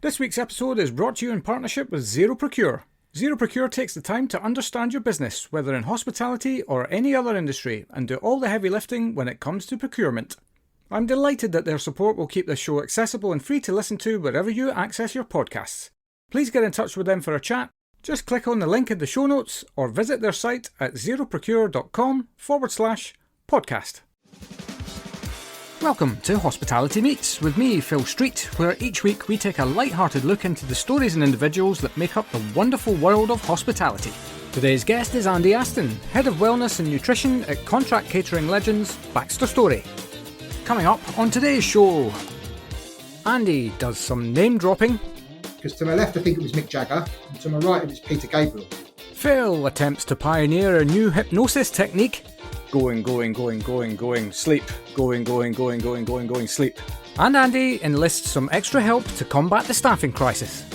This week's episode is brought to you in partnership with Zero Procure. Zero Procure takes the time to understand your business, whether in hospitality or any other industry, and do all the heavy lifting when it comes to procurement. I'm delighted that their support will keep this show accessible and free to listen to wherever you access your podcasts. Please get in touch with them for a chat. Just click on the link in the show notes or visit their site at zeroprocure.com/podcast. Welcome to Hospitality Meets with me, Phil Street, where each week we take a light-hearted look into the stories and individuals that make up the wonderful world of hospitality. Today's guest is Andy Aston, Head of Wellness and Nutrition at contract catering legends Baxter Story. Coming up on today's show, Andy does some name-dropping. Because to my left I think it was Mick Jagger, and to my right it was Peter Gabriel. Phil attempts to pioneer a new hypnosis technique. Going, sleep. Going, sleep. And Andy enlists some extra help to combat the staffing crisis.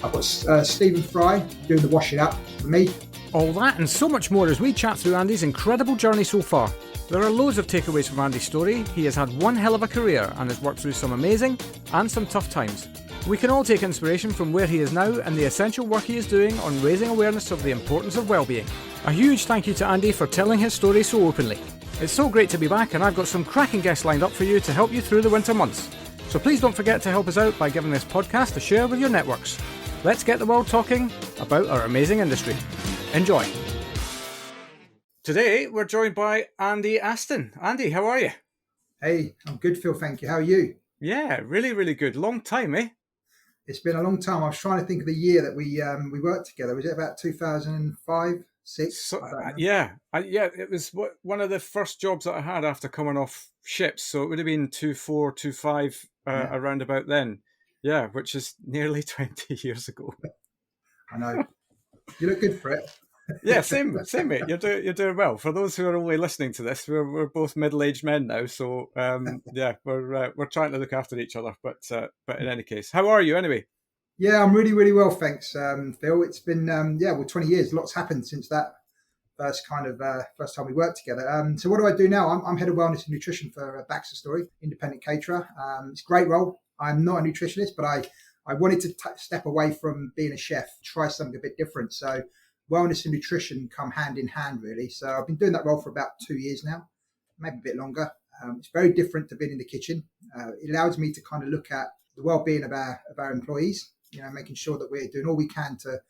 I've got Stephen Fry doing the washing up for me. All that and so much more as we chat through Andy's incredible journey so far. There are loads of takeaways from Andy's story. He has had one hell of a career and has worked through some amazing and some tough times. We can all take inspiration from where he is now and the essential work he is doing on raising awareness of the importance of well-being. A huge thank you to Andy for telling his story so openly. It's so great to be back, and I've got some cracking guests lined up for you to help you through the winter months. So please don't forget to help us out by giving this podcast a share with your networks. Let's get the world talking about our amazing industry. Enjoy. Today we're joined by Andy Aston. Andy, how are you? Hey, I'm good, Phil, thank you. How are you? Yeah, really good. Long time, eh? It's been a long time. I was trying to think of the year that we worked together. Was it about 2005? Six? Yeah. It was one of the first jobs that I had after coming off ships. So it would have been 24, 25 around about then. Yeah, which is nearly 20 years ago. I know. You look good for it. Yeah, same, mate. You're doing well. For those who are only listening to this, we're both middle-aged men now. So we're trying to look after each other. But in any case, how are you anyway? Yeah, I'm really well, thanks, Phil. It's been 20 years. Lots happened since that first time we worked together. So what do I do now? I'm head of wellness and nutrition for Baxter Story, independent caterer. It's a great role. I'm not a nutritionist, but I wanted to step away from being a chef, try something a bit different. So wellness and nutrition come hand in hand, really. So I've been doing that role for about 2 years now, maybe a bit longer. It's very different to being in the kitchen. It allows me to kind of look at the well-being of our employees. Making sure that we're doing all we can to,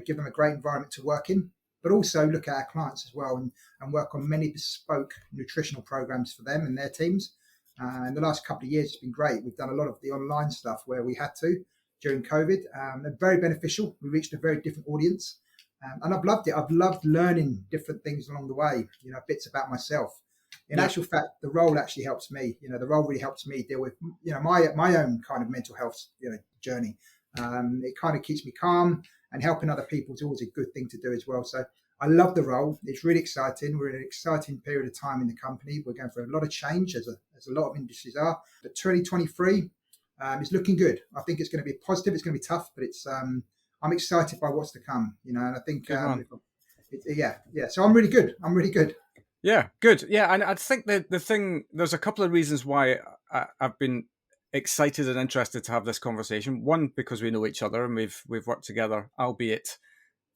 give them a great environment to work in, but also look at our clients as well and work on many bespoke nutritional programs for them and their teams. In the last couple of years, it's been great. We've done a lot of the online stuff where we had to during COVID. They're very beneficial. We reached a very different audience. And I've loved it. I've loved learning different things along the way, bits about myself. In actual fact, the role actually helps me. The role really helps me deal with, my own kind of mental health, journey. It kind of keeps me calm, and helping other people is always a good thing to do as well. So I love the role. It's really exciting. We're in an exciting period of time in the company. We're going through a lot of change, as a lot of industries are. But 2023 is looking good. I think it's going to be positive. It's going to be tough, but it's I'm excited by what's to come. And I think So I'm really good. Yeah, good. Yeah, and I think that there's a couple of reasons why I've been excited and interested to have this conversation. One, because we know each other and we've worked together, albeit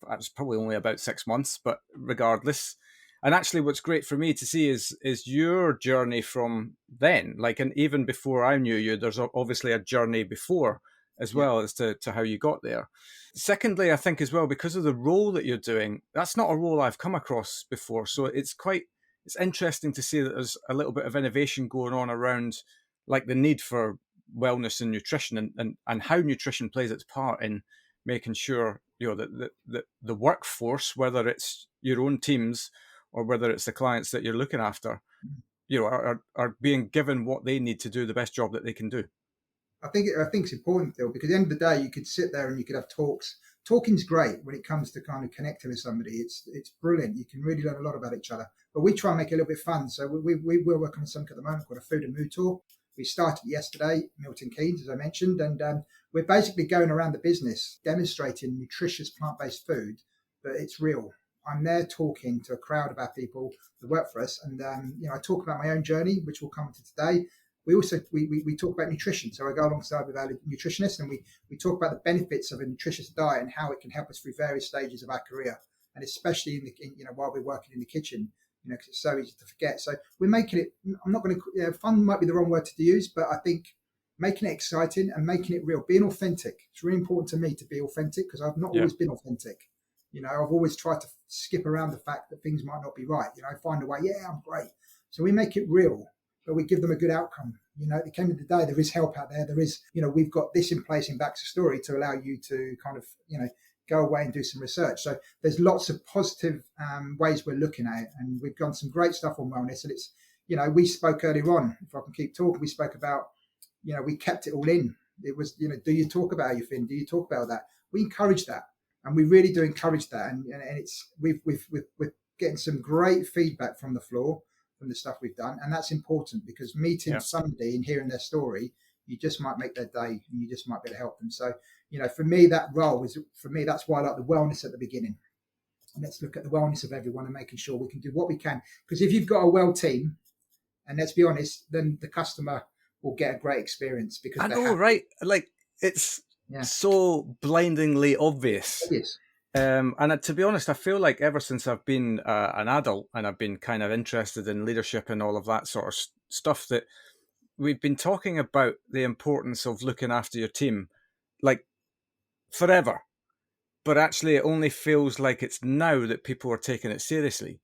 it's probably only about 6 months, but regardless. And actually what's great for me to see is your journey from then, and even before I knew you, there's obviously a journey before as well as to how you got there. Secondly, I think as well, because of the role that you're doing, that's not a role I've come across before. So it's interesting to see that there's a little bit of innovation going on around the need for wellness and nutrition and how nutrition plays its part in making sure that the workforce, whether it's your own teams or whether it's the clients that you're looking after, are being given what they need to do the best job that they can do. I think it's important, Phil, because at the end of the day, you could sit there and you could have talks. Talking's great when it comes to kind of connecting with somebody. It's brilliant. You can really learn a lot about each other. But we try and make it a little bit fun. So we're working on something at the moment called a food and mood tour. We started yesterday, Milton Keynes, as I mentioned, and we're basically going around the business demonstrating nutritious plant-based food, but it's real. I'm there talking to a crowd of our people that work for us, and I talk about my own journey, which we'll come to today, we talk about nutrition. So I go alongside with our nutritionist, and we talk about the benefits of a nutritious diet and how it can help us through various stages of our career, and especially while we're working in the kitchen, because it's so easy to forget. So we're making it. I'm not going to. Fun might be the wrong word to use, but I think making it exciting and making it real, being authentic. It's really important to me to be authentic, because I've not Yeah. always been authentic. I've always tried to skip around the fact that things might not be right. Find a way. Yeah, I'm great. So we make it real, but we give them a good outcome. At the end of the day, there is help out there. There is, we've got this in place in Baxter Story to allow you to kind of, go away and do some research. So there's lots of positive ways we're looking at it, and we've done some great stuff on wellness. And it's, we spoke earlier on, if I can keep talking, we spoke about, we kept it all in. It was, do you talk about how you feel? Do you talk about that? We encourage that, and we really do encourage that. And it's we're getting some great feedback from the floor, from the stuff we've done, and that's important, because meeting somebody and hearing their story, you just might make their day, and you just might be able to help them. So, for me, that role is, that's why I like the wellness at the beginning. Let's look at the wellness of everyone and making sure we can do what we can. Because if you've got a well team, and let's be honest, then the customer will get a great experience, because I they're know, happy. right? Like, it's so blindingly obvious. Yes. And to be honest, I feel like ever since I've been an adult and I've been kind of interested in leadership and all of that sort of stuff, that we've been talking about the importance of looking after your team, like, forever. But actually, it only feels like it's now that people are taking it seriously.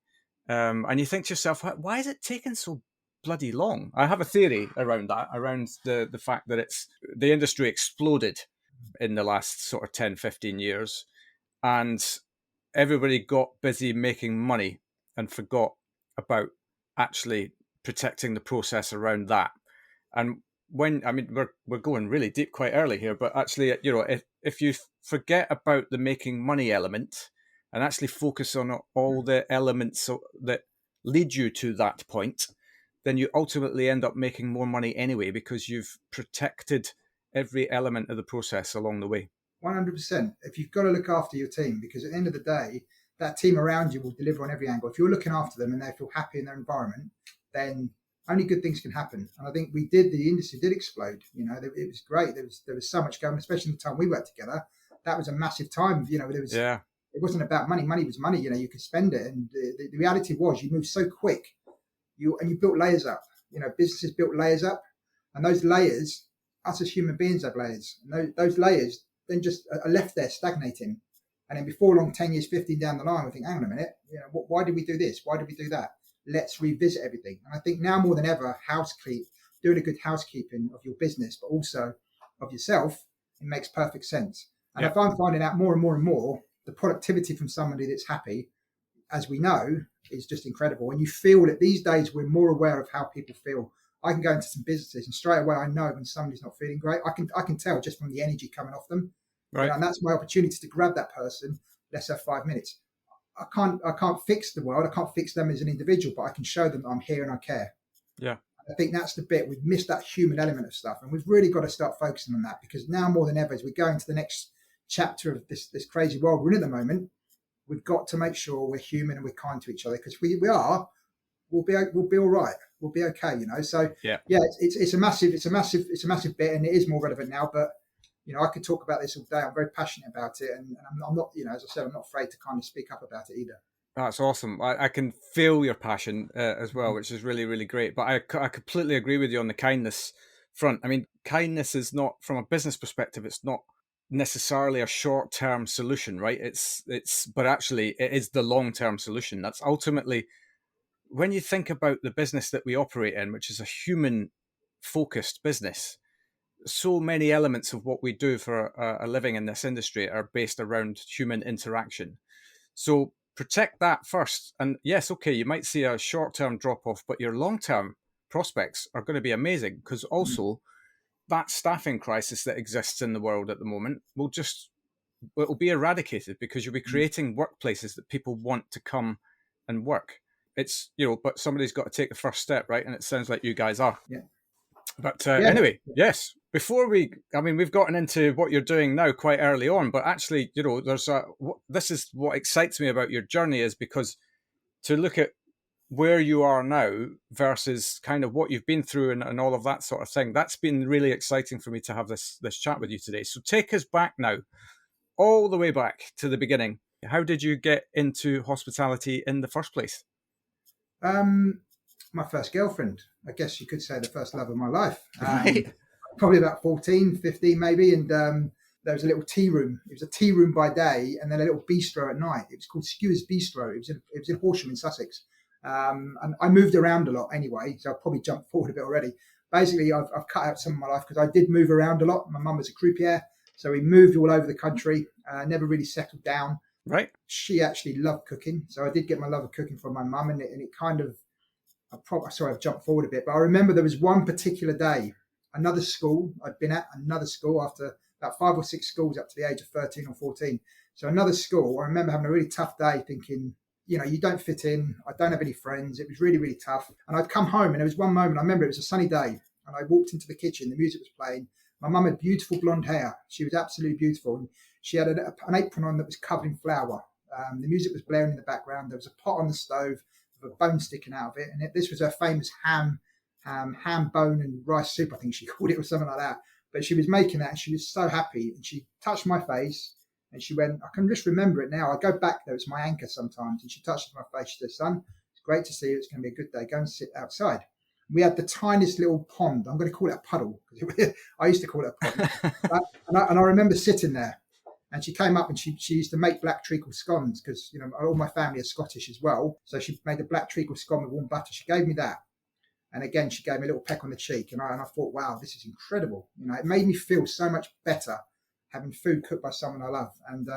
And you think to yourself, why is it taking so bloody long? I have a theory around that, around the fact that the industry exploded in the last sort of 10, 15 years. And everybody got busy making money and forgot about actually protecting the process around that. And we're going really deep quite early here, but actually, if you forget about the making money element and actually focus on all the elements that lead you to that point, then you ultimately end up making more money anyway, because you've protected every element of the process along the way. 100%. If you've got to look after your team, because at the end of the day, that team around you will deliver on every angle. If you're looking after them and they feel happy in their environment, then only good things can happen. And I think the industry did explode. It was great. There was so much going, especially in the time we worked together. That was a massive time. It wasn't about money. Money was money. You could spend it. And the reality was, you moved so quick. You built layers up. Businesses built layers up, and those layers, us as human beings have layers. And those layers then just are left there stagnating. And then before long, 10 years, 15 down the line, we think, hang on a minute, why did we do this? Why did we do that? Let's revisit everything. And I think now more than ever, doing a good housekeeping of your business, but also of yourself, it makes perfect sense. And if I'm finding out more and more and more, the productivity from somebody that's happy, as we know, is just incredible. And you feel that these days we're more aware of how people feel. I can go into some businesses and straight away I know when somebody's not feeling great. I can tell just from the energy coming off them. Right. And that's my opportunity to grab that person. Let's have 5 minutes. I can't fix the world. I can't fix them as an individual, but I can show them that I'm here and I care. Yeah. I think that's the bit. We've missed that human element of stuff, and we've really got to start focusing on that, because now more than ever, as we go into the next chapter of this crazy world we're in at the moment, we've got to make sure we're human and we're kind to each other, because we are. We'll be all right. We'll be okay. So it's a massive bit, and it is more relevant now. But I could talk about this all day. I'm very passionate about it, and I'm not, as I said, I'm not afraid to kind of speak up about it either. That's awesome. I can feel your passion as well, which is really, really great. But I completely agree with you on the kindness front. I mean, kindness is not, from a business perspective, it's not necessarily a short-term solution, right? But actually it is the long-term solution. That's ultimately, when you think about the business that we operate in, which is a human-focused business, so many elements of what we do for a living in this industry are based around human interaction. So protect that first. And yes, okay, you might see a short-term drop-off, but your long-term prospects are going to be amazing, because also that staffing crisis that exists in the world at the moment it'll be eradicated, because you'll be creating workplaces that people want to come and work. It's, but somebody's got to take the first step, right? And it sounds like you guys are. Yeah. But anyway, yes, we've gotten into what you're doing now quite early on, but actually, this is what excites me about your journey, is because to look at where you are now versus kind of what you've been through and all of that sort of thing. That's been really exciting for me to have this chat with you today. So take us back now, all the way back to the beginning. How did you get into hospitality in the first place? My first girlfriend, I guess you could say the first love of my life. Right. Probably about 14, 15 maybe. And there was a little tea room. It was a tea room by day and then a little bistro at night. It was called Skewers Bistro. It was in Horsham in Sussex. And I moved around a lot anyway, so I've probably jumped forward a bit already. Basically, I've cut out some of my life because I did move around a lot. My mum was a croupier, so we moved all over the country, never really settled down. Right. She actually loved cooking, so I did get my love of cooking from my mum, and it kind of, sorry, I've jumped forward a bit, but I remember there was one particular day, another school, I'd been at another school after about 5 or 6 schools up to the age of 13 or 14. So another school, I remember having a really tough day thinking, you don't fit in. I don't have any friends. It was really, really tough. And I'd come home and there was one moment, I remember it was a sunny day and I walked into the kitchen, the music was playing. My mum had beautiful blonde hair. She was absolutely beautiful. And she had an apron on that was covered in flour. The music was blaring in the background. There was a pot on the stove with a bone sticking out of it. And this was her famous ham bone and rice soup, I think she called it, or something like that. But she was making that and she was so happy. And she touched my face and she went, I can just remember it now. I go back there, it's my anchor sometimes. And she touched my face. She said, son, it's great to see you. It's going to be a good day. Go and sit outside. We had the tiniest little pond. I'm going to call it a puddle. I used to call it a pond. and I remember sitting there. And she came up and she used to make black treacle scones because, all my family are Scottish as well. So she made a black treacle scone with warm butter. She gave me that. And again, she gave me a little peck on the cheek. And I thought, wow, this is incredible. It made me feel so much better having food cooked by someone I love. And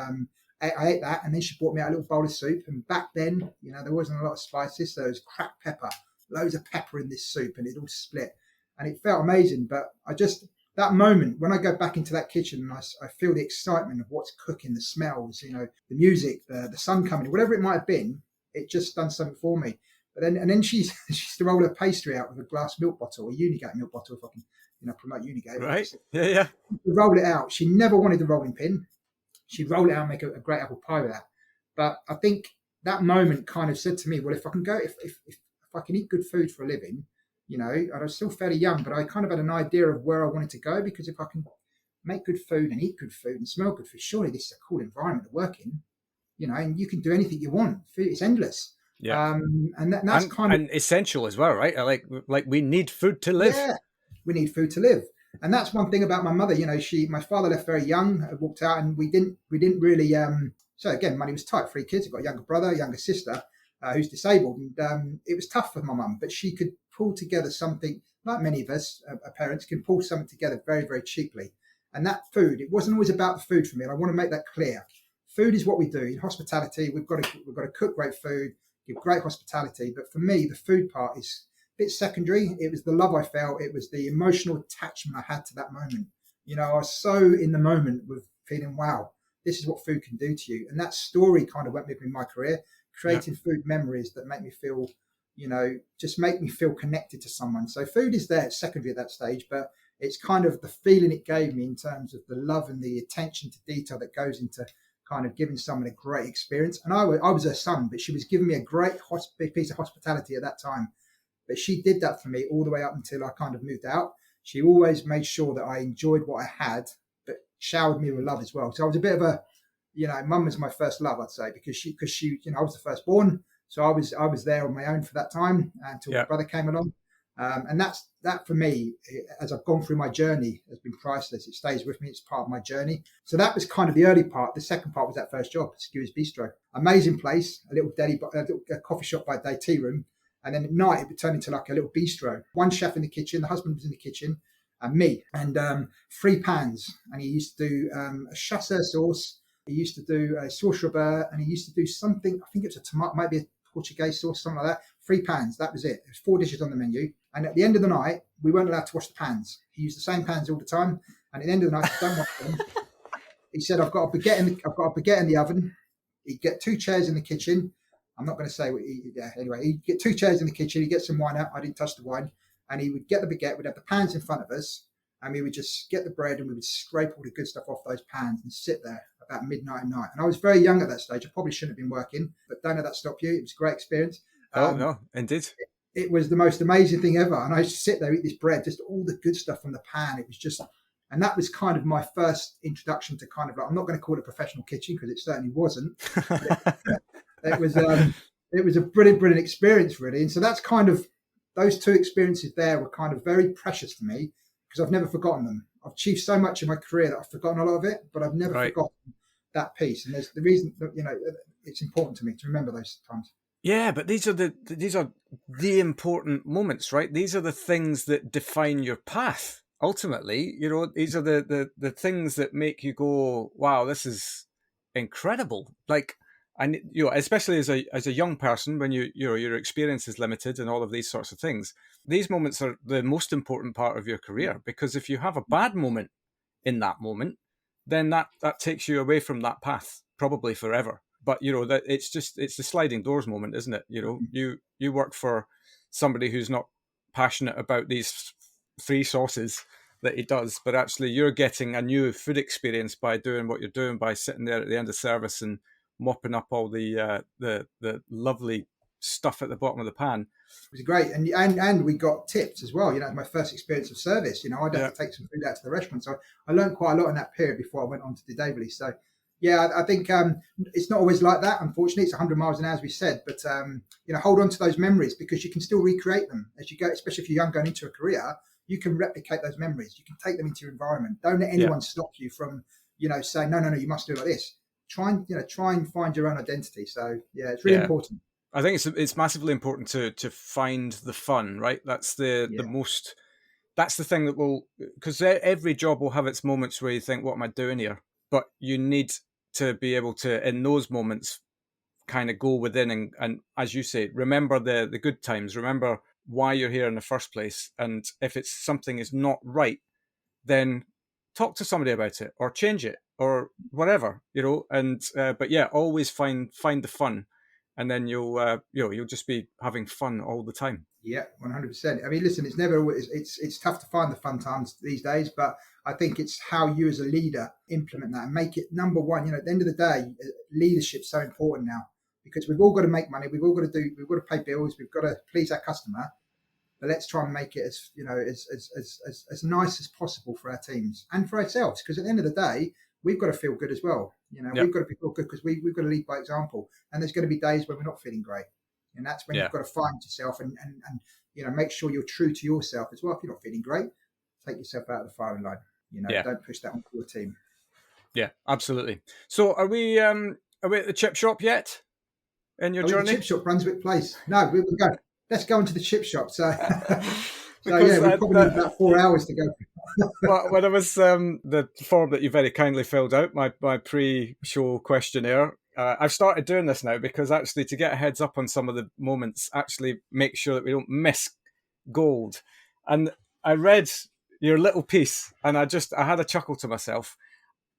I ate that. And then she brought me out a little bowl of soup. And back then, there wasn't a lot of spices. So there was cracked pepper, loads of pepper in this soup. And it all split. And it felt amazing. But that moment, when I go back into that kitchen and I feel the excitement of what's cooking, the smells, the music, the sun coming, whatever it might have been, it just done something for me. But then she used to roll her pastry out with a glass milk bottle, a Unigate milk bottle, if I can, promote Unigate. Right. Yeah. Roll it out. She never wanted the rolling pin. She'd roll it out and make a great apple pie with that. But I think that moment kind of said to me, well, if I can go, if I can eat good food for a living, I was still fairly young, but I kind of had an idea of where I wanted to go, because if I can make good food and eat good food and smell good food, surely this is a cool environment to work in, and you can do anything you want. Food, it's endless. Yeah. That's kind of essential as well, right? Like we need food to live. Yeah, we need food to live. And that's one thing about my mother. My father left very young, walked out, and we didn't really. So again, money was tight. 3 kids. I've got a younger brother, a younger sister who's disabled, and it was tough for my mum. But she could pull together something, like many of us, parents can pull something together very, very cheaply. And that food, it wasn't always about the food for me. And I want to make that clear. Food is what we do in hospitality. We've got to cook great food, give great hospitality. But for me, the food part is a bit secondary. It was the love I felt. It was the emotional attachment I had to that moment. I was so in the moment with feeling, wow, this is what food can do to you. And that story kind of went with me in my career, creating food memories that make me feel, just make me feel connected to someone. So food is there, secondary at that stage, but it's kind of the feeling it gave me in terms of the love and the attention to detail that goes into kind of giving someone a great experience. And I was her son, but she was giving me a great piece of hospitality at that time. But she did that for me all the way up until I kind of moved out. She always made sure that I enjoyed what I had, but showered me with love as well. So I was a bit of a, mum was my first love, I'd say, because she, I was the firstborn. So I was there on my own for that time until my brother came along. And that for me, as I've gone through my journey, has been priceless. It stays with me. It's part of my journey. So that was kind of the early part. The second part was that first job, Skewers Bistro. Amazing place, a little a coffee shop by day, tea room. And then at night, it would turn into like a little bistro. One chef in the kitchen, the husband was in the kitchen, and me, and 3 pans. And he used to do a chasseur sauce. He used to do a sauce robert, and he used to do something, I think it was a tomato, maybe a Portuguese sauce, something like that. 3 pans, that was it. There was 4 dishes on the menu. And at the end of the night, we weren't allowed to wash the pans. He used the same pans all the time. And at the end of the night, don't wash them. He said, I've got a baguette in the oven. He'd get 2 chairs in the kitchen. I'm not going to say what anyway, he'd get 2 chairs in the kitchen. He'd get some wine out. I didn't touch the wine. And he would get the baguette. We'd have the pans in front of us. And we would just get the bread and we would scrape all the good stuff off those pans and sit there about midnight at night. And I was very young at that stage. I probably shouldn't have been working, but don't let that stop you. It was a great experience. Oh no, indeed. It was the most amazing thing ever. And I used to sit there, eat this bread, just all the good stuff from the pan. It was just, and that was kind of my first introduction to kind of like, I'm not going to call it a professional kitchen because it certainly wasn't, but it was, it was a brilliant, brilliant experience really. And so that's kind of, those two experiences there were kind of very precious to me because I've never forgotten them. I've achieved so much in my career that I've forgotten a lot of it, but I've never Right. forgotten that piece. And there's the reason that, it's important to me to remember those times. Yeah, but these are the important moments, right? These are the things that define your path. Ultimately, these are the things that make you go, "Wow, this is incredible!" Like, and especially as a young person, when your experience is limited and all of these sorts of things, these moments are the most important part of your career. Because if you have a bad moment in that moment, then that takes you away from that path probably forever. But that it's the sliding doors moment, isn't it? You work for somebody who's not passionate about these three sauces that he does, but actually you're getting a new food experience by doing what you're doing, by sitting there at the end of service and mopping up all the lovely stuff at the bottom of the pan. It was great, and we got tips as well. My first experience of service. I'd have to take some food out to the restaurant, so I learned quite a lot in that period before I went on to do Daverley. So, yeah, I think it's not always like that. Unfortunately, it's 100 miles an hour, as we said. But hold on to those memories because you can still recreate them as you go. Especially if you're young going into a career, you can replicate those memories. You can take them into your environment. Don't let anyone stop you from saying no, you must do it like this. Try and find your own identity. So yeah, it's really important. I think it's massively important to find the fun, right? That's the most. That's the thing that will, because every job will have its moments where you think, "What am I doing here?" But you need to be able to, in those moments, kind of go within and as you say, remember the good times. Remember why you're here in the first place, and if it's something is not right, then talk to somebody about it or change it or whatever, And but yeah, always find the fun. And then you'll just be having fun all the time. Yeah, 100%. I mean, listen, it's never always, it's tough to find the fun times these days, but I think it's how you as a leader implement that and make it number one. At the end of the day, leadership's so important now because we've all got to make money, we've got to pay bills, we've got to please our customer. But let's try and make it as nice as possible for our teams and for ourselves. Because at the end of the day, we've got to feel good as well. We've got to feel good because we've got to lead by example. And there's going to be days when we're not feeling great. And that's when you've got to find yourself and make sure you're true to yourself as well. If you're not feeling great, take yourself out of the firing line. Don't push that onto your team. Yeah, absolutely. So are we at the chip shop yet in your journey? The chip shop, Brunswick Place. No, we'll go. Let's go into the chip shop. So, we probably need about 4 hours to go. Well, when I was the form that you very kindly filled out, my pre-show questionnaire, I've started doing this now because actually to get a heads up on some of the moments, actually make sure that we don't miss gold. And I read your little piece and I had a chuckle to myself.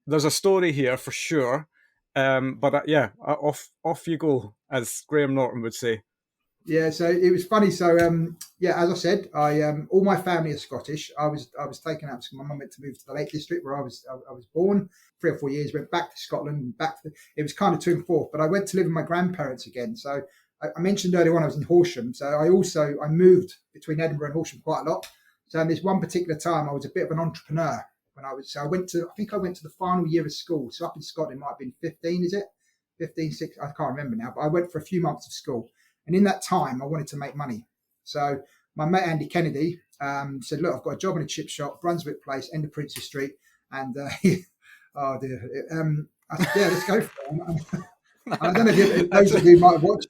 There's a story here for sure. But off you go, as Graham Norton would say. Yeah, so it was funny. So as I said, all my family are Scottish. I was taken out because my mum went to move to the Lake District where I was born. 3 or 4 years, went back to Scotland. It was kind of to and forth, but I went to live with my grandparents again. So I mentioned earlier on I was in Horsham. So I moved between Edinburgh and Horsham quite a lot. So in this one particular time, I was a bit of an entrepreneur when I went to the final year of school. So up in Scotland, it might have been 15, is it? 15, 6, I can't remember now, but I went for a few months of school. And in that time, I wanted to make money. So my mate, Andy Kennedy, said, look, I've got a job in a chip shop, Brunswick Place, end of Princes Street. And, oh dear. I said, yeah, let's go for it. I don't know if those of you might have watched.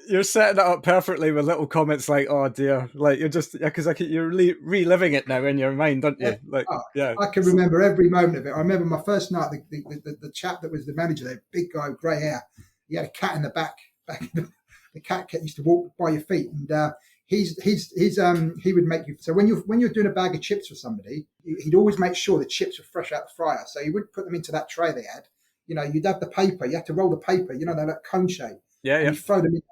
You're setting it up perfectly with little comments like, "Oh dear," like you're just because you're reliving it now in your mind, aren't you? I can remember every moment of it. I remember my first night. The chap that was the manager there, big guy, grey hair. He had a cat in the back. The cat used to walk by your feet, and he would make you. So when you're doing a bag of chips for somebody, he'd always make sure the chips were fresh out the fryer. So he would put them into that tray they had. You'd have the paper. You had to roll the paper. They're like cone shape. Yeah. You throw them in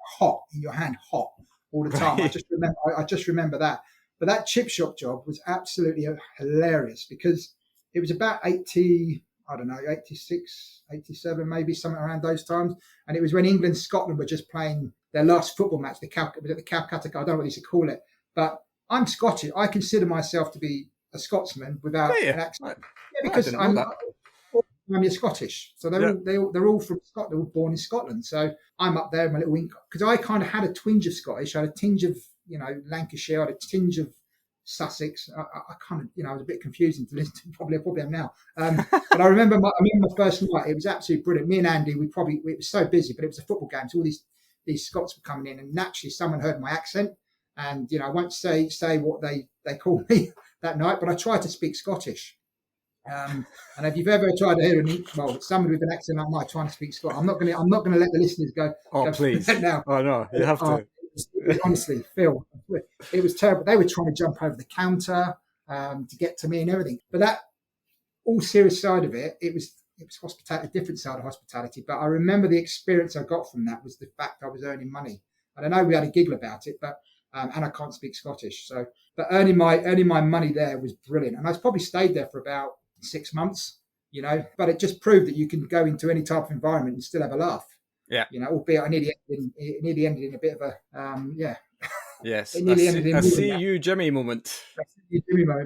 your hand hot all the time. Right. I just remember that. But that chip shop job was absolutely hilarious because it was about 80 I don't know, 86, 87, maybe something around those times. And it was when England, Scotland were just playing their last football match, the Calcutta, I don't know what they used to call it. But I'm Scottish. I consider myself to be a Scotsman without Yeah, an yeah. accent. Yeah, I because didn't know that. I'm Scottish. So Yeah. they're all from Scotland. They're all born in Scotland. So I'm up there in my little wing, because I kind of had a twinge of Scottish. I had a tinge of, Lancashire. I had a tinge of Sussex. I kind of, I was a bit confusing to listen to. Probably am now. But I remember my first night. It was absolutely brilliant. Me and Andy, it was so busy, but it was a football game. So all these Scots were coming in, and naturally someone heard my accent. And I won't say what they called me that night, but I tried to speak Scottish. And if you've ever tried to hear somebody with an accent like mine trying to speak Scottish, I'm not going to let the listeners go. Oh, please. Now. Oh, no, you have to. Honestly, Phil, it was terrible. They were trying to jump over the counter to get to me and everything. But that all serious side of it, it was hospitality, a different side of hospitality. But I remember the experience I got from that was the fact I was earning money. And I know we had a giggle about it, but and I can't speak Scottish, but earning my money there was brilliant. And I probably stayed there for about 6 months, but it just proved that you can go into any type of environment and still have a laugh. Yeah. Albeit I nearly ended in a bit of a Yes. It nearly ended in a see you Jimmy moment.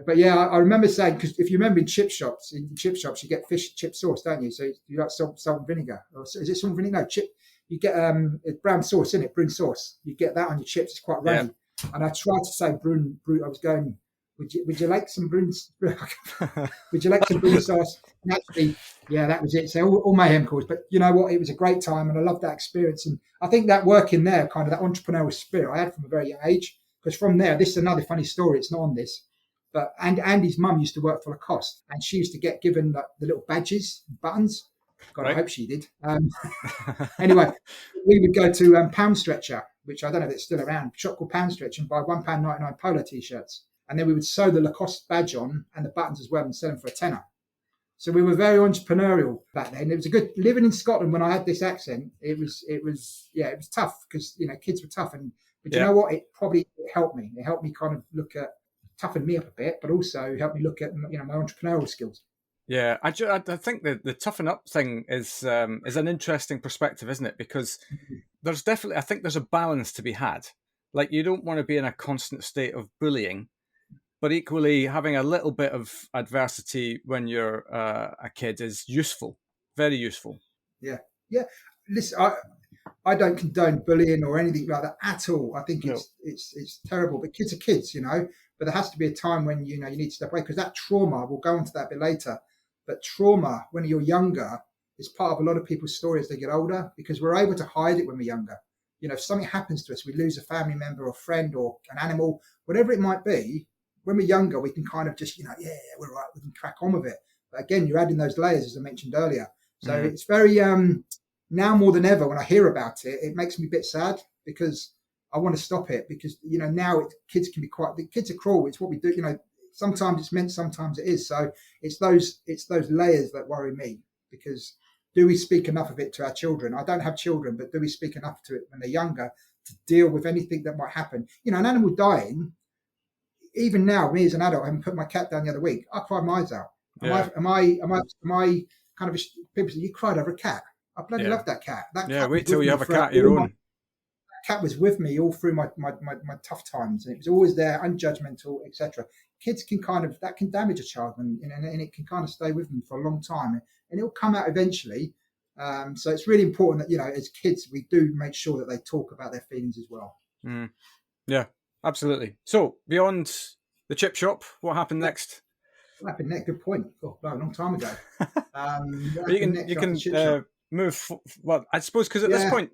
But yeah, I remember saying, because if you remember in chip shops you get fish chip sauce, don't you? So you like salt and vinegar, or is it salt and vinegar? No, chip. You get brown sauce in it, brune sauce. You get that on your chips. It's quite runny. Yeah. And I tried to say brune. I was going, would you like some brune? Would you like some brune sauce? And actually, yeah, that was it. So all mayhem calls. But you know what? It was a great time, and I loved that experience. And I think that working there, kind of that entrepreneurial spirit, I had from a very young age. Because from there, this is another funny story. It's not on this, but Andy's mum used to work for Lacoste, and she used to get given the little badges, buttons. God, right. I hope she did. Anyway, we would go to Pound Stretcher, which I don't know if it's still around, shop called Pound Stretcher, and buy £1.99 polo t-shirts. And then we would sew the Lacoste badge on and the buttons as well and sell them for £10. So we were very entrepreneurial back then. It was a good living in Scotland when I had this accent. It was tough because kids were tough, but you know what? It helped me. It helped me kind of toughen me up a bit, but also helped me look at my entrepreneurial skills. Yeah, I think the toughen up thing is an interesting perspective, isn't it? Because there's definitely, I think there's a balance to be had. Like, you don't want to be in a constant state of bullying, but equally having a little bit of adversity when you're a kid is useful, very useful. Yeah. Listen, I don't condone bullying or anything like that at all. I think it's terrible, but kids are kids, But there has to be a time when you need to step away, because that trauma, we'll go into that a bit later. But trauma when you're younger is part of a lot of people's story as they get older, because we're able to hide it when we're younger. If something happens to us, we lose a family member or friend or an animal, whatever it might be. When we're younger, we can kind of just, we're right, we can crack on with it. But again, you're adding those layers, as I mentioned earlier. So It's very, now more than ever, when I hear about it, it makes me a bit sad, because I want to stop it, because, now kids can be the kids are cruel. It's what we do, sometimes it's meant, sometimes it is. So it's those layers that worry me, because do we speak enough of it to our children? I don't have children, but do we speak enough to it when they're younger to deal with anything that might happen? An animal dying, even now, me as an adult, I haven't put my cat down the other week. I cried my eyes out. Am I kind of, people say, you cried over a cat? I bloody love that cat. Wait till you have a cat of your own. That cat was with me all through my tough times, and it was always there, unjudgmental, etc. Kids can that can damage a child, and it can kind of stay with them for a long time, and it'll come out eventually. So it's really important that, as kids, we do make sure that they talk about their feelings as well. Yeah, absolutely. So beyond the chip shop, what happened next? What happened next? Good point. Oh, a long time ago. You can move. Well, I suppose, because at this point,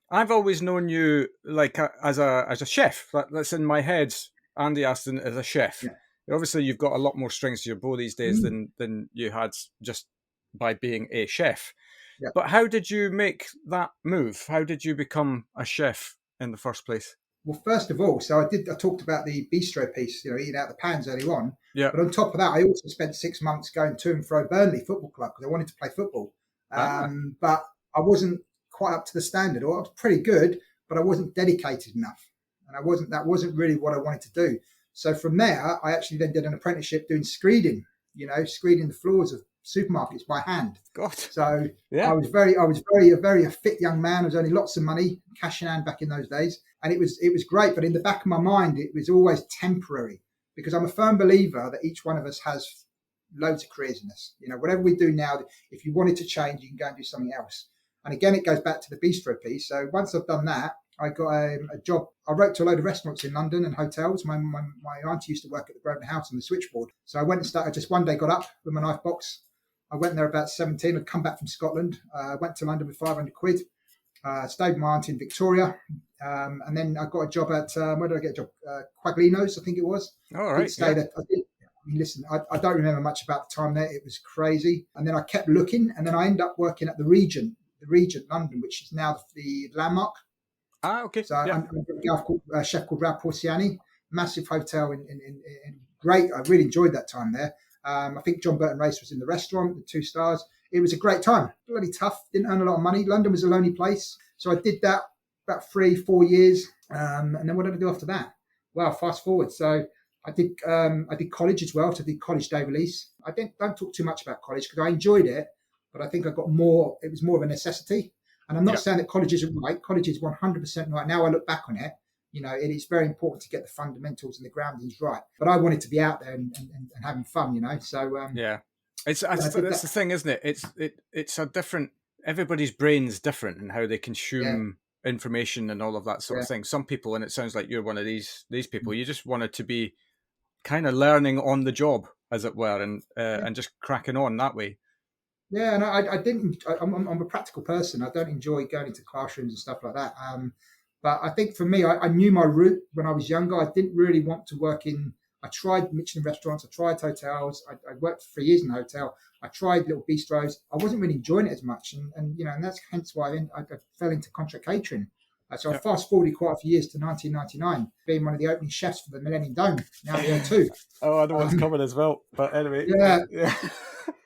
I've always known you like as a chef. That's in my head. Andy Aston as a chef. Yeah. Obviously, you've got a lot more strings to your bow these days than you had just by being a chef. Yeah. But how did you make that move? How did you become a chef in the first place? Well, first of all, so I talked about the bistro piece, eating out the pans early on. Yeah. But on top of that, I also spent 6 months going to and fro Burnley Football Club, because I wanted to play football. But I wasn't quite up to the standard, or I was pretty good, but I wasn't dedicated enough. And that wasn't really what I wanted to do. So from there, I actually then did an apprenticeship doing screeding, screeding the floors of supermarkets by hand. God. So Yeah. I was a very fit young man. I was earning lots of money, cash in hand back in those days, and it was great. But in the back of my mind, it was always temporary, because I'm a firm believer that each one of us has loads of careers in us. Whatever we do now, if you wanted to change, you can go and do something else. And again, it goes back to the bistro piece. So once I've done that, I got a job. I wrote to a load of restaurants in London and hotels. My auntie used to work at the Grosvenor House on the switchboard. So I went and started. Just one day got up with my knife box. I went there about 17. I'd come back from Scotland. Went to London with 500 quid. Stayed with my auntie in Victoria. And then I got a job at, where did I get a job? Quaglino's, I think it was. All right. Did stay there. Listen, I don't remember much about the time there. It was crazy. And then I kept looking. And then I ended up working at the Regent London, which is now the Landmark. Okay. So I'm a chef called Ralph Porciani, massive hotel in great. I really enjoyed that time there. I think John Burton Race was in the restaurant, the 2 stars. It was a great time. Bloody tough. Didn't earn a lot of money. London was a lonely place. So I did that about 3-4 years. And then what did I do after that? Well, fast forward. So I did college as well. So I did college day release. I don't talk too much about college because I enjoyed it, but I think I got more. It was more of a necessity. And I'm not saying that college isn't right. College is 100% right. Now I look back on it, it is very important to get the fundamentals and the groundings right. But I wanted to be out there and having fun, So that's the thing, isn't it? It's a different. Everybody's brain's different in how they consume information and all of that sort of thing. Some people, and it sounds like you're one of these people. You just wanted to be kind of learning on the job, as it were, and just cracking on that way. Yeah, and I didn't. I'm a practical person. I don't enjoy going into classrooms and stuff like that. But I think for me, I knew my route when I was younger. I didn't really want to work in. I tried Michelin restaurants. I tried hotels. I worked for 3 years in a hotel. I tried little bistros. I wasn't really enjoying it as much, and that's hence why I fell into contract catering. So I fast forwarded quite a few years to 1999, being one of the opening chefs for the Millennium Dome, now the O2. Oh, I know what's coming as well. But anyway.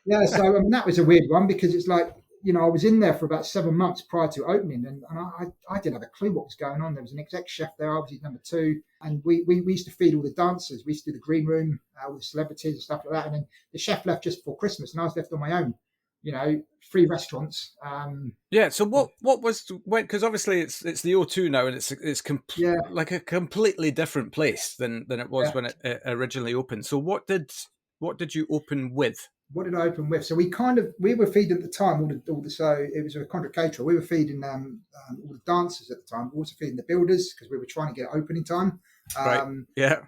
Yeah, so that was a weird one because it's like, I was in there for about 7 months prior to opening, and I didn't have a clue what was going on. There was an exec chef there, obviously number 2, and we used to feed all the dancers. We used to do the green room, all the celebrities and stuff like that. And then the chef left just before Christmas, and I was left on my own. 3 restaurants. So what was when? Because obviously it's the O2 now, and it's like a completely different place than it was when it originally opened. So what did you open with? What did I open with? So we were feeding at the time so it was a contract caterer. We were feeding all the dancers at the time. We were also feeding the builders because we were trying to get opening time. Right. Yeah.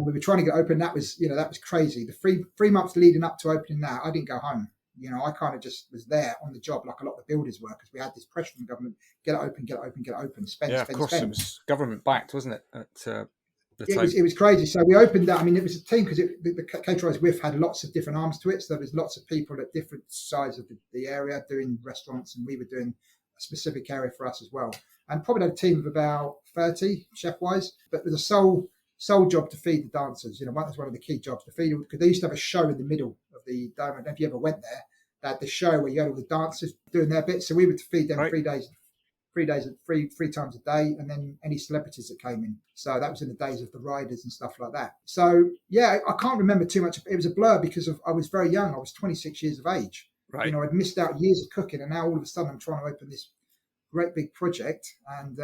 We were trying to get open. That was crazy. The 3 months leading up to opening that, I didn't go home. I kind of just was there on the job like a lot of the builders were because we had this pressure from the government: get it open, get it open, get it open. Spend. Of course, it was government backed, wasn't it? It was crazy. So we opened that. I mean, it was a team because the caterer I was with had lots of different arms to it. So there was lots of people at different sides of the area doing restaurants, and we were doing a specific area for us as well. And probably had a team of about 30 chef-wise, but there's a sole job to feed the dancers. That was one of the key jobs to feed them because they used to have a show in the middle of the dome. I don't know if you ever went there. They had the show where you had all the dancers doing their bit. So we would feed them 3 days. 3 days, three times a day, and then any celebrities that came in. So that was in the days of the riders and stuff like that. So I can't remember too much. It was a blur because I was very young. I was 26 years of age. Right. I'd missed out years of cooking, and now all of a sudden I'm trying to open this great big project. And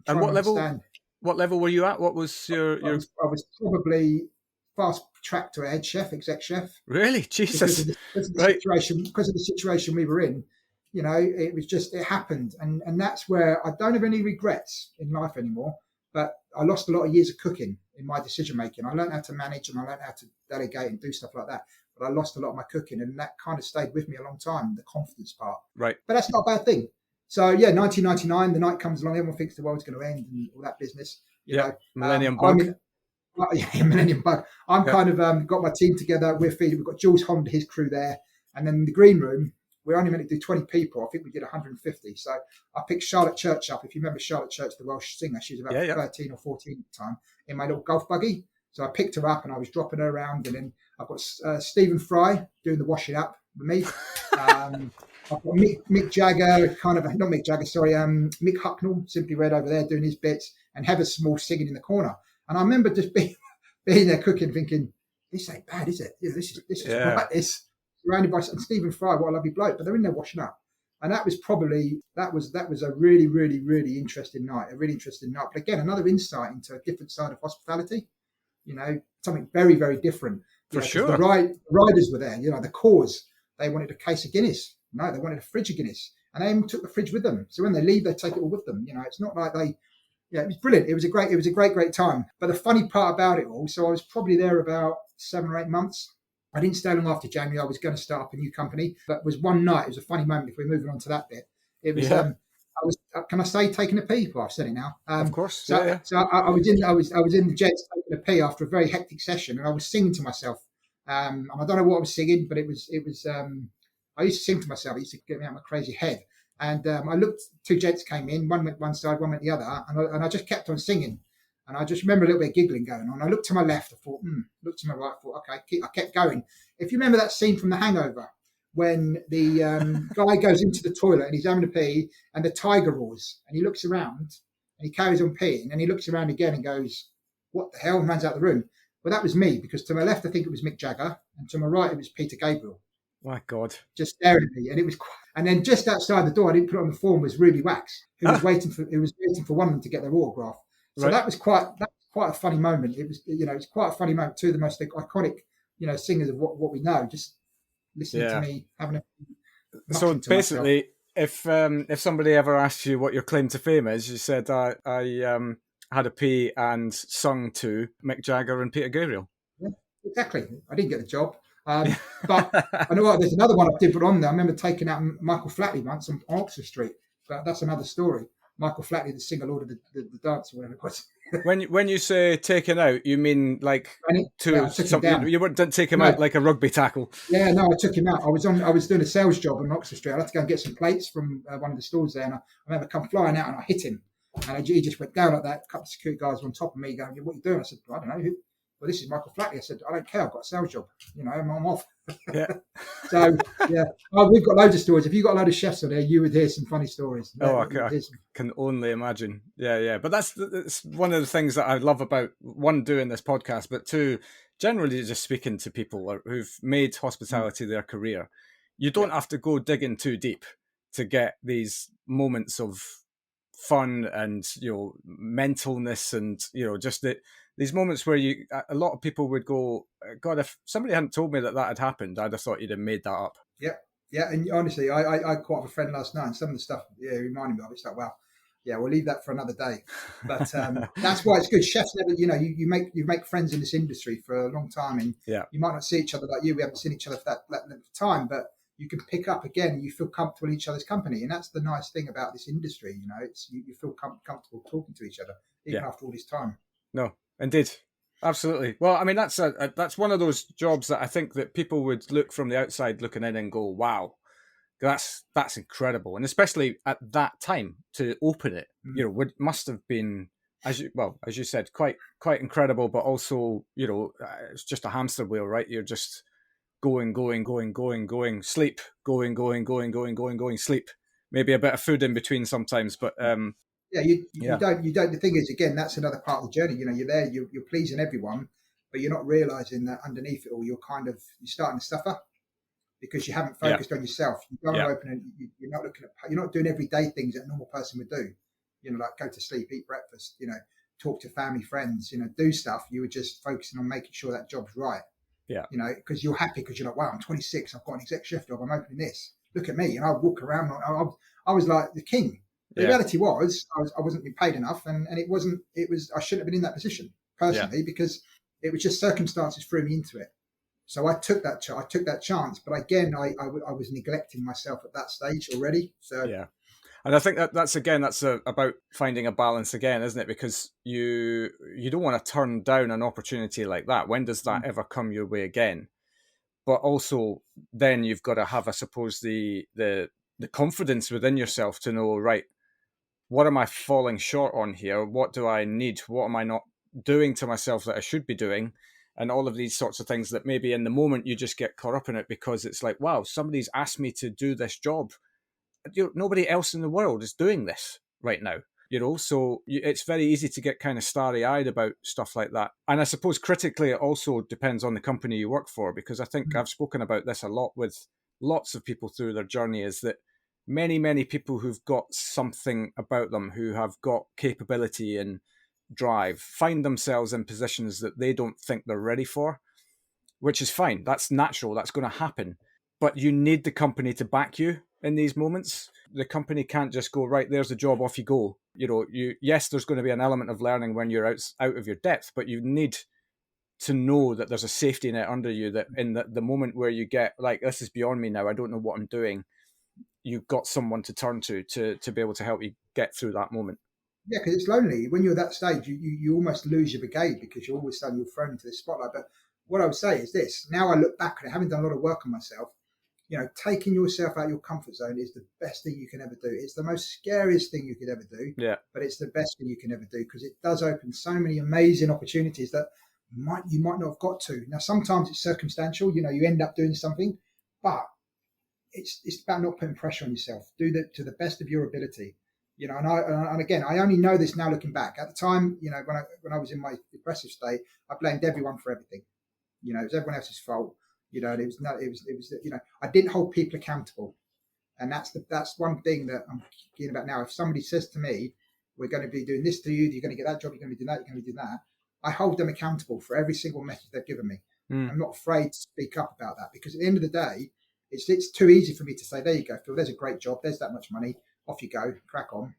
what level? What level were you at? What was your? I was probably fast track to a head chef, exec chef. Really, Jesus. Because of the situation we were in. It was just, it happened. And that's where I don't have any regrets in life anymore, but I lost a lot of years of cooking in my decision making. I learned how to manage and I learned how to delegate and do stuff like that. But I lost a lot of my cooking, and that kind of stayed with me a long time, the confidence part. Right. But that's not a bad thing. So 1999, the night comes along, everyone thinks the world's going to end and all that business. Millennium Bug. Millennium Bug. I'm kind of got my team together. We've got Jules Honda, his crew there. And then in the green room, we're only meant to do 20 people. I think we did 150. So I picked Charlotte Church up. If you remember Charlotte Church, the Welsh singer, she was about 13 or 14 at the time, in my little golf buggy. So I picked her up and I was dropping her around. And then I've got Stephen Fry doing the washing up with me. I've got Mick Jagger, Mick Hucknall, Simply Red over there doing his bits, and Heather Small singing in the corner. And I remember just being there cooking, thinking, this ain't bad, is it? This is right. surrounded by and Stephen Fry, what a lovely bloke, but they're in there washing up. And that was probably that was a really, really, really interesting night, a really interesting night. But again, another insight into a different side of hospitality, something very, very different. For Because the sure. riders were there, the cause, they wanted a case of Guinness. No, they wanted a fridge of Guinness. And they even took the fridge with them. So when they leave, they take it all with them. It's not like it was brilliant. It was a great time. But the funny part about it all, so I was probably there about 7 or 8 months. I didn't stay long after January. I was going to start up a new company. But it was one night. It was a funny moment if we're moving on to that bit. It was, Yeah. I was, can I say taking a pee? Well, I've said it now. Of course. So, Yeah. so I was in the jets taking a pee after a very hectic session, and I was singing to myself. And I don't know what I was singing, but it was. I used to sing to myself. It used to get me out of my crazy head. And I looked. 2 jets came in. One went one side, one went the other, and I just kept on singing. And I just remember a little bit of giggling going on. I looked to my left. I thought, looked to my right. I thought, okay. I kept going. If you remember that scene from The Hangover, when the guy goes into the toilet and he's having a pee, and the tiger roars, and he looks around and he carries on peeing, and he looks around again and goes, "What the hell?" and runs out the room. Well, that was me, because to my left, I think it was Mick Jagger, and to my right, it was Peter Gabriel, My God. just staring at me. And it was, and then just outside the door, I didn't put it on the form, was Ruby Wax, who was waiting for one of them to get their autograph. So Right. that was quite a funny moment. It was, it's quite a funny moment. 2 of the most iconic, singers of what we know, just listening to me having a So mucking to myself. basically, if somebody ever asked you what your claim to fame is, you said I had a pee and sung to Mick Jagger and Peter Gabriel. Yeah, exactly. I didn't get the job. But I know there's another one I did put on there. I remember taking out Michael Flatley once on Oxford Street, but that's another story. Michael Flatley, the singer, Lord of the Dance, or whatever it was. When you say taken out, you mean like I took him something? down. You didn't take him No, out like a rugby tackle. yeah, no, I took him out. I was doing a sales job on Oxford Street. I had to go and get some plates from one of the stores there, and I remember come flying out and I hit him, and he just went down like that. A couple of security guards were on top of me, going, "What are you doing?" I said, "I don't know." Well, this is Michael Flatley. I said, "I don't care. I've got a sales job. I'm off." Yeah. So yeah, we've got loads of stories. If you got a load of chefs on there, you would hear some funny stories. I can only imagine. Yeah. But that's one of the things that I love about, one, doing this podcast, but 2, generally just speaking to people who've made hospitality their career. You don't have to go digging too deep to get these moments of fun and mentalness, and just these moments where a lot of people would go, God, if somebody hadn't told me that had happened, I'd have thought you'd have made that up. Yeah, and honestly, I caught up with a friend last night, and some of the stuff reminded me of it. It's like, wow, yeah, we'll leave that for another day. But that's why it's good. Chefs never, you make friends in this industry for a long time, and you might not see each other like you. We haven't seen each other for that length of time, but you can pick up again, and you feel comfortable in each other's company, and that's the nice thing about this industry. It's you feel comfortable talking to each other even after all this time. No, indeed. Absolutely. Well, I mean, that's one of those jobs that I think that people would look from the outside looking in and go, wow, that's incredible. And especially at that time to open it, must have been, as you said, quite incredible, but also, it's just a hamster wheel, right? You're just going, sleep, going, sleep. Maybe a bit of food in between sometimes, but you don't. The thing is, again, that's another part of the journey. You're there, you're pleasing everyone, but you're not realizing that underneath it all, you're starting to suffer because you haven't focused on yourself. You don't open, and you're not looking at, you're not doing everyday things that a normal person would do. Like go to sleep, eat breakfast, talk to family, friends, do stuff. You were just focusing on making sure that job's right. Yeah. Because you're happy because you're like, wow, I'm 26, I've got an exec chef job, I'm opening this. Look at me, and I walk around. I was like the king. The reality was, I wasn't being paid enough, and it wasn't. It was, I shouldn't have been in that position personally because it was just circumstances threw me into it. So I took that chance, but again, I was neglecting myself at that stage already. So yeah, and I think that's about finding a balance again, isn't it? Because you don't want to turn down an opportunity like that. When does that ever come your way again? But also, then you've got to have, I suppose, the confidence within yourself to know, right, what am I falling short on here? What do I need? What am I not doing to myself that I should be doing? And all of these sorts of things that maybe in the moment you just get caught up in it because it's like, wow, somebody's asked me to do this job. Nobody else in the world is doing this right now. So it's very easy to get kind of starry-eyed about stuff like that. And I suppose critically, it also depends on the company you work for, because I think I've spoken about this a lot with lots of people through their journey, is that many people who've got something about them, who have got capability and drive, find themselves in positions that they don't think they're ready for, which is fine. That's natural. That's going to happen. But you need the company to back you in these moments. The company can't just go, right, there's the job, off you go. Yes, there's going to be an element of learning when you're out of your depth, but you need to know that there's a safety net under you, that in the moment where you get like, this is beyond me now, I don't know what I'm doing, you've got someone to turn to be able to help you get through that moment. Yeah, because it's lonely when you're at that stage. You almost lose your brigade because you're always suddenly you're thrown into the spotlight. But what I would say is this: now I look back at it, having done a lot of work on myself, taking yourself out of your comfort zone is the best thing you can ever do. It's the most scariest thing you could ever do, Yeah. but it's the best thing you can ever do because it does open so many amazing opportunities that you might not have got to. Now, sometimes it's circumstantial. You end up doing something, but it's about not putting pressure on yourself. Do that to the best of your ability. And again, I only know this now looking back. At the time, when I was in my depressive state, I blamed everyone for everything. It was everyone else's fault. And it was I didn't hold people accountable, and that's one thing that I'm thinking about now. If somebody says to me, "We're going to be doing this to you, you're going to get that job, you're going to be doing that, you're going to be doing that," I hold them accountable for every single message they've given me. I'm not afraid to speak up about that because at the end of the day, it's too easy for me to say, "There you go, Phil. There's a great job. There's that much money. Off you go, crack on,"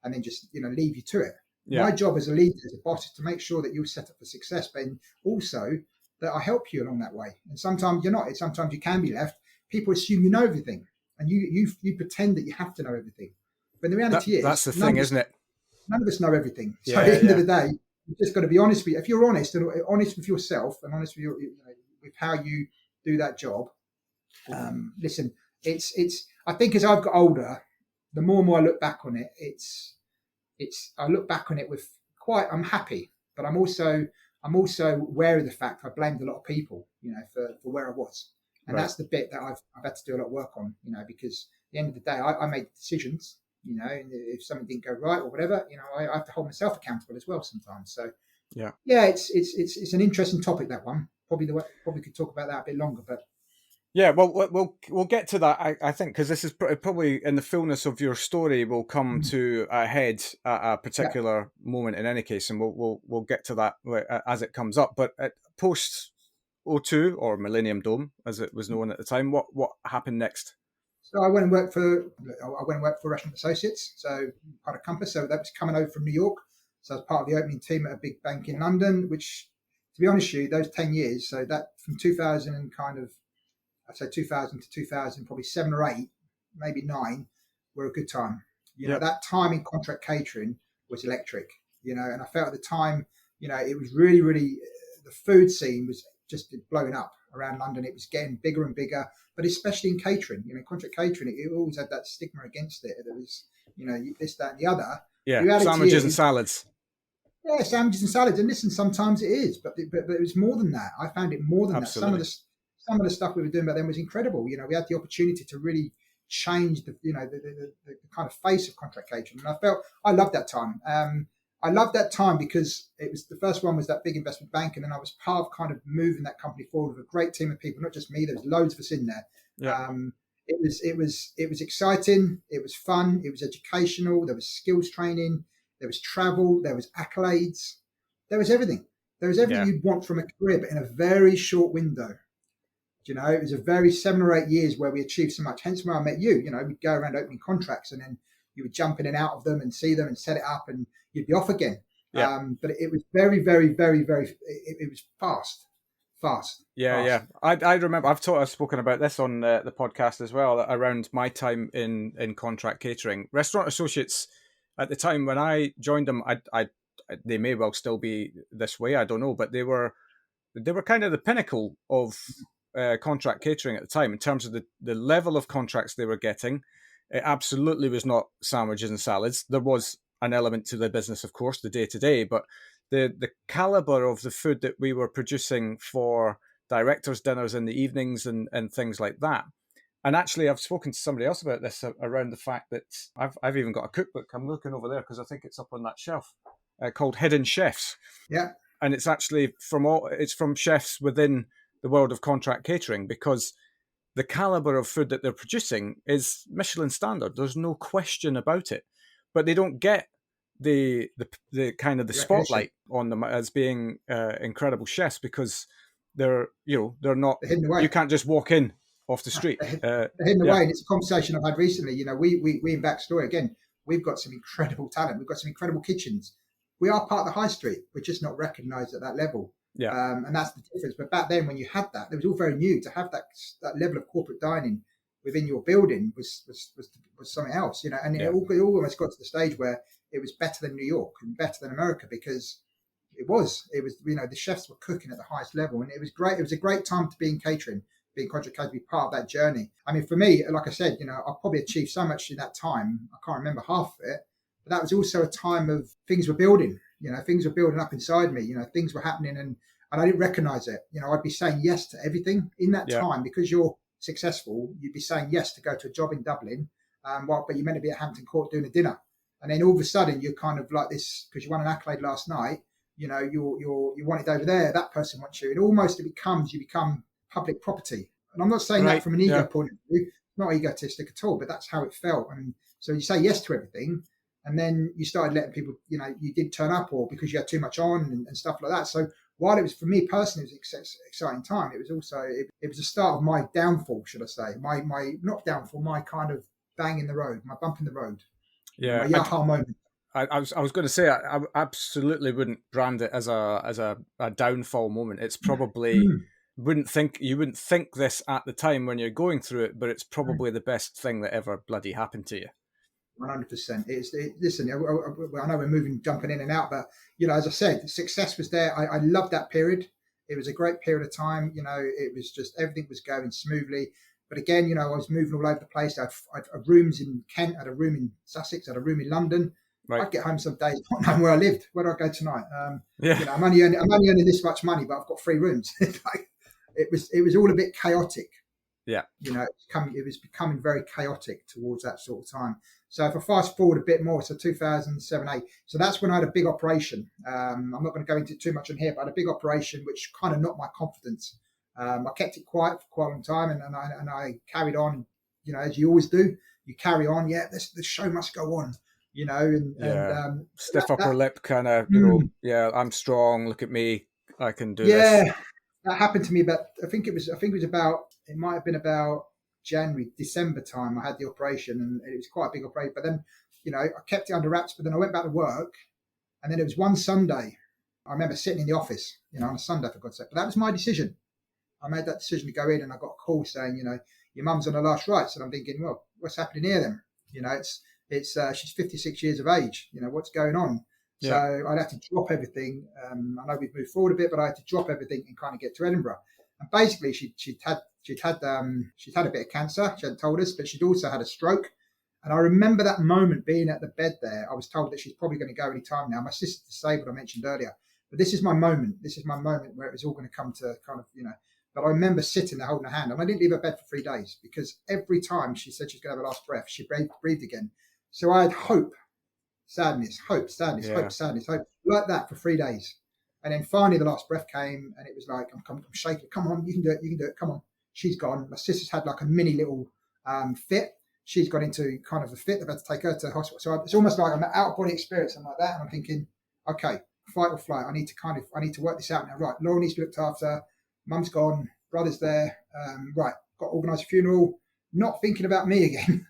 and then just leave you to it. Yeah. My job as a leader, as a boss, is to make sure that you're set up for success, but also that I help you along that way. And sometimes you're not. Sometimes you can be left. People assume you know everything, and you pretend that you have to know everything. But the reality is, that's the thing, isn't it? None of us know everything. So at the end of the day, you've just got to be honest with you. If you're honest and honest with yourself and honest with with how you do that job, listen, it's. I think as I've got older, the more and more I look back on it, I look back on it with I'm happy, but I'm also aware of the fact I blamed a lot of people, for where I was. And that's the bit that I've had to do a lot of work on, because at the end of the day, I made decisions, and if something didn't go right or whatever, I have to hold myself accountable as well sometimes. So yeah, it's an interesting topic, that one. Probably could talk about that a bit longer, but yeah, well, we'll get to that. I think because this is probably in the fullness of your story will come to a head at a particular moment in any case, and we'll get to that as it comes up. But at post O2 or Millennium Dome, as it was known at the time, what happened next? So I went and worked for Restaurant Associates, so part of Compass. So that was coming over from New York. So I was part of the opening team at a big bank in London, which, to be honest with you, those 10 years, so that from 2000 and I'd say 2000 to 2000, probably 7 or 8, maybe 9, were a good time. That time in contract catering was electric, and I felt at the time, it was really, really, the food scene was just blowing up around London. It was getting bigger and bigger, but especially in catering, contract catering, it always had that stigma against it. There was, this, that, and the other. Yeah, sandwiches and salads. Yeah, sandwiches and salads. And listen, sometimes it is, but it was more than that. I found it more than Absolutely. that. Some of the stuff we were doing back then was incredible. We had the opportunity to really change the kind of face of contract catering. And I loved that time. I loved that time because it was the first one was that big investment bank. And then I was part of kind of moving that company forward with a great team of people, not just me. There was loads of us in there. Yeah. It was exciting. It was fun. It was educational. There was skills training. There was travel. There was accolades. There was everything. There was everything you'd want from a career, but in a very short window. It was a very 7 or 8 years where we achieved so much. Hence where I met you. We'd go around opening contracts and then you would jump in and out of them and see them and set it up and you'd be off again. Yeah. But it was very, very, very, very, it was fast. Yeah. I remember I've spoken about this on the podcast as well around my time in contract catering. Restaurant Associates at the time when I joined them, they may well still be this way. I don't know, but they were kind of the pinnacle of contract catering at the time in terms of the level of contracts they were getting. It absolutely was not sandwiches and salads. There was an element to the business, of course, the day-to-day, but the caliber of the food that we were producing for directors' dinners in the evenings and things like that, And actually, I've spoken to somebody else about this around the fact that I've even got a cookbook. I'm looking over there because I think it's up on that shelf, called Hidden Chefs, Yeah, and it's actually it's from chefs within the world of contract catering, because the caliber of food that they're producing is Michelin standard. There's no question about it, but they don't get the kind of the recognition. spotlight on them as being incredible chefs, because they're not. They're hidden You away. can't just walk in off the street. They're hidden Yeah, away, and it's a conversation I've had recently. We in Backstory again. We've got some incredible talent. We've got some incredible kitchens. We are part of the high street. We're just not recognised at that level, yeah, and that's the difference. But back then, when you had that, it was all very new. To have that level of corporate dining within your building was something else, And yeah, it almost got to the stage where it was better than New York and better than America, because it was the chefs were cooking at the highest level, and it was great. It was a great time to be in catering, being contract catering, to be part of that journey. I mean, for me, like I said, I probably achieved so much in that time. I can't remember half of it, but that was also a time of things were building. Things were building up inside me. Things were happening, and I didn't recognize it. I'd be saying yes to everything in that yeah. time, because you're successful. You'd be saying yes to go to a job in Dublin, but you're meant to be at Hampton Court doing a dinner, and then all of a sudden you're kind of like this because you won an accolade last night. You want it over there. That person wants you, and almost you become public property. And I'm not saying that Right. from an ego Yeah, point of view, not egotistic at all, but that's how it felt. And so you say yes to everything, and then you started letting people, you did turn up, or because you had too much on and stuff like that. So while it was, for me personally, it was an exciting time, it was also it was the start of my downfall, should I say? My not downfall, my kind of bang in the road, my bump in the road, my yeah. yaha moment. I was going to say I absolutely wouldn't brand it as a downfall moment. It's probably Mm. you wouldn't think this at the time when you're going through it, but it's probably the best thing that ever bloody happened to you. 100%. Listen. I know we're jumping in and out, but as I said, success was there. I loved that period. It was a great period of time. It was just everything was going smoothly. But again, I was moving all over the place. I had rooms in Kent, I had a room in Sussex, I had a room in London. Right. I'd get home some days not knowing where I lived. Where do I go tonight? Yeah. I'm only earning this much money, but I've got 3 rooms. It was all a bit chaotic. Yeah. It was becoming very chaotic towards that sort of time. So if I fast forward a bit more, so 2007, 8, so that's when I had a big operation. I'm not going to go into too much on here, but I had a big operation which kind of knocked my confidence. I kept it quiet for quite a long time, and I carried on. As you always do, you carry on. Yeah, the show must go on. Yeah. Stiff upper That lip, kind of. mm, Yeah, I'm strong. Look at me. I can do this. yeah, that happened to me. But I think it was about. It might have been about January, December time. I had the operation, and it was quite a big operation. But then, I kept it under wraps. But then I went back to work, and then it was one Sunday. I remember sitting in the office, on a Sunday, for God's sake. But that was my decision. I made that decision to go in, and I got a call saying, your mum's on her last rites. And I'm thinking, well, what's happening here then? It's she's 56 years of age. What's going on? So Yeah. I'd have to drop everything. I know we've moved forward a bit, but I had to drop everything and kind of get to Edinburgh. And basically, she'd had a bit of cancer. She hadn't told us, but she'd also had a stroke. And I remember that moment being at the bed there. I was told that she's probably going to go any time now. My sister's disabled, I mentioned earlier. But this is my moment. This is my moment where it was all going to come to kind of, But I remember sitting there holding her hand, and I didn't leave her bed for 3 days, because every time she said she was going to have her last breath, she breathed again. So I had hope, sadness, hope, sadness, Yeah. hope, sadness, hope, like that for 3 days. And then finally the last breath came, and it was like, I'm shaking. Come on, you can do it. You can do it. Come on. She's gone. My sister's had like a mini little fit. She's got into kind of a fit. They've had to take her to the hospital. So it's almost like I'm an out of body experience, something like that. And I'm thinking, okay, fight or flight. I need to work this out now. Right. Laura needs to be looked after. Mum's gone. Brother's there. Right. Got to organise a funeral. Not thinking about me again.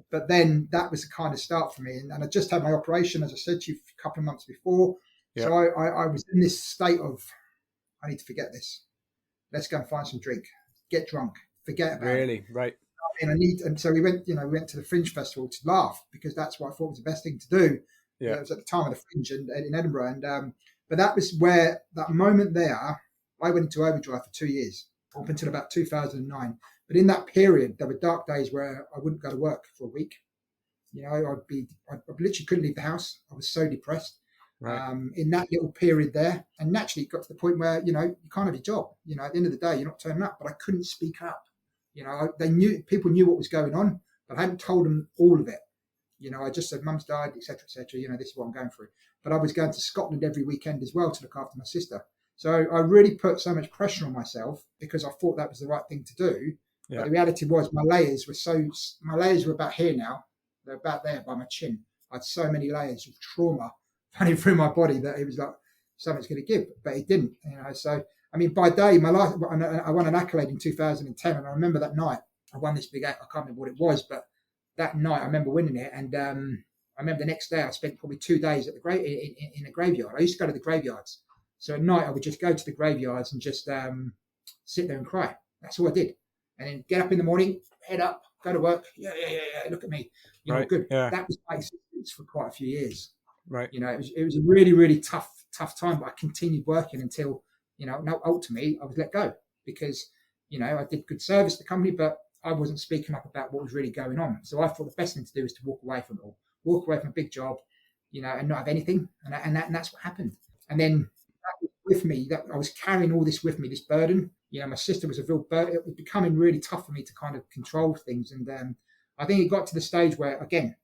But then that was the kind of start for me. And I just had my operation, as I said to you, a couple of months before. Yeah. So I was in this state of, I need to forget this. Let's go and find some drink. Get drunk. Forget about it. Really. Right. And so we went to the Fringe Festival to laugh, because that's what I thought was the best thing to do. Yeah. It was at the time of the Fringe in Edinburgh. And but that was where, that moment there, I went into overdrive for 2 years, up until about 2009. But in that period, there were dark days where I wouldn't go to work for a week. I literally couldn't leave the house. I was so depressed. Right. In that little period there. And naturally it got to the point where, you can't have your job. At the end of the day, you're not turning up. But I couldn't speak up. People knew what was going on, but I hadn't told them all of it. I just said, Mum's died, etc., etc. This is what I'm going through. But I was going to Scotland every weekend as well to look after my sister. So I really put so much pressure on myself because I thought that was the right thing to do. Yeah. But the reality was my layers were about here now. They're about there by my chin. I had so many layers of trauma running through my body that it was like something's going to give, but it didn't. So I mean, by day, I won an accolade in 2010, and I remember that night I won this big. I can't remember what it was, but that night I remember winning it, and I remember the next day I spent probably 2 days at in a graveyard. I used to go to the graveyards, so at night I would just go to the graveyards and just sit there and cry. That's all I did, and then get up in the morning, head up, go to work. Yeah. Look at me, Right. good. Yeah. That was my existence for quite a few years. Right. It was a really, really tough time, but I continued working until, ultimately I was let go because, I did good service to the company, but I wasn't speaking up about what was really going on. So I thought the best thing to do was to walk away from it all, walk away from a big job, and not have anything. And that's what happened. And then that was with me, that I was carrying all this with me, this burden. My sister was a real burden. It was becoming really tough for me to kind of control things. And I think it got to the stage where, again,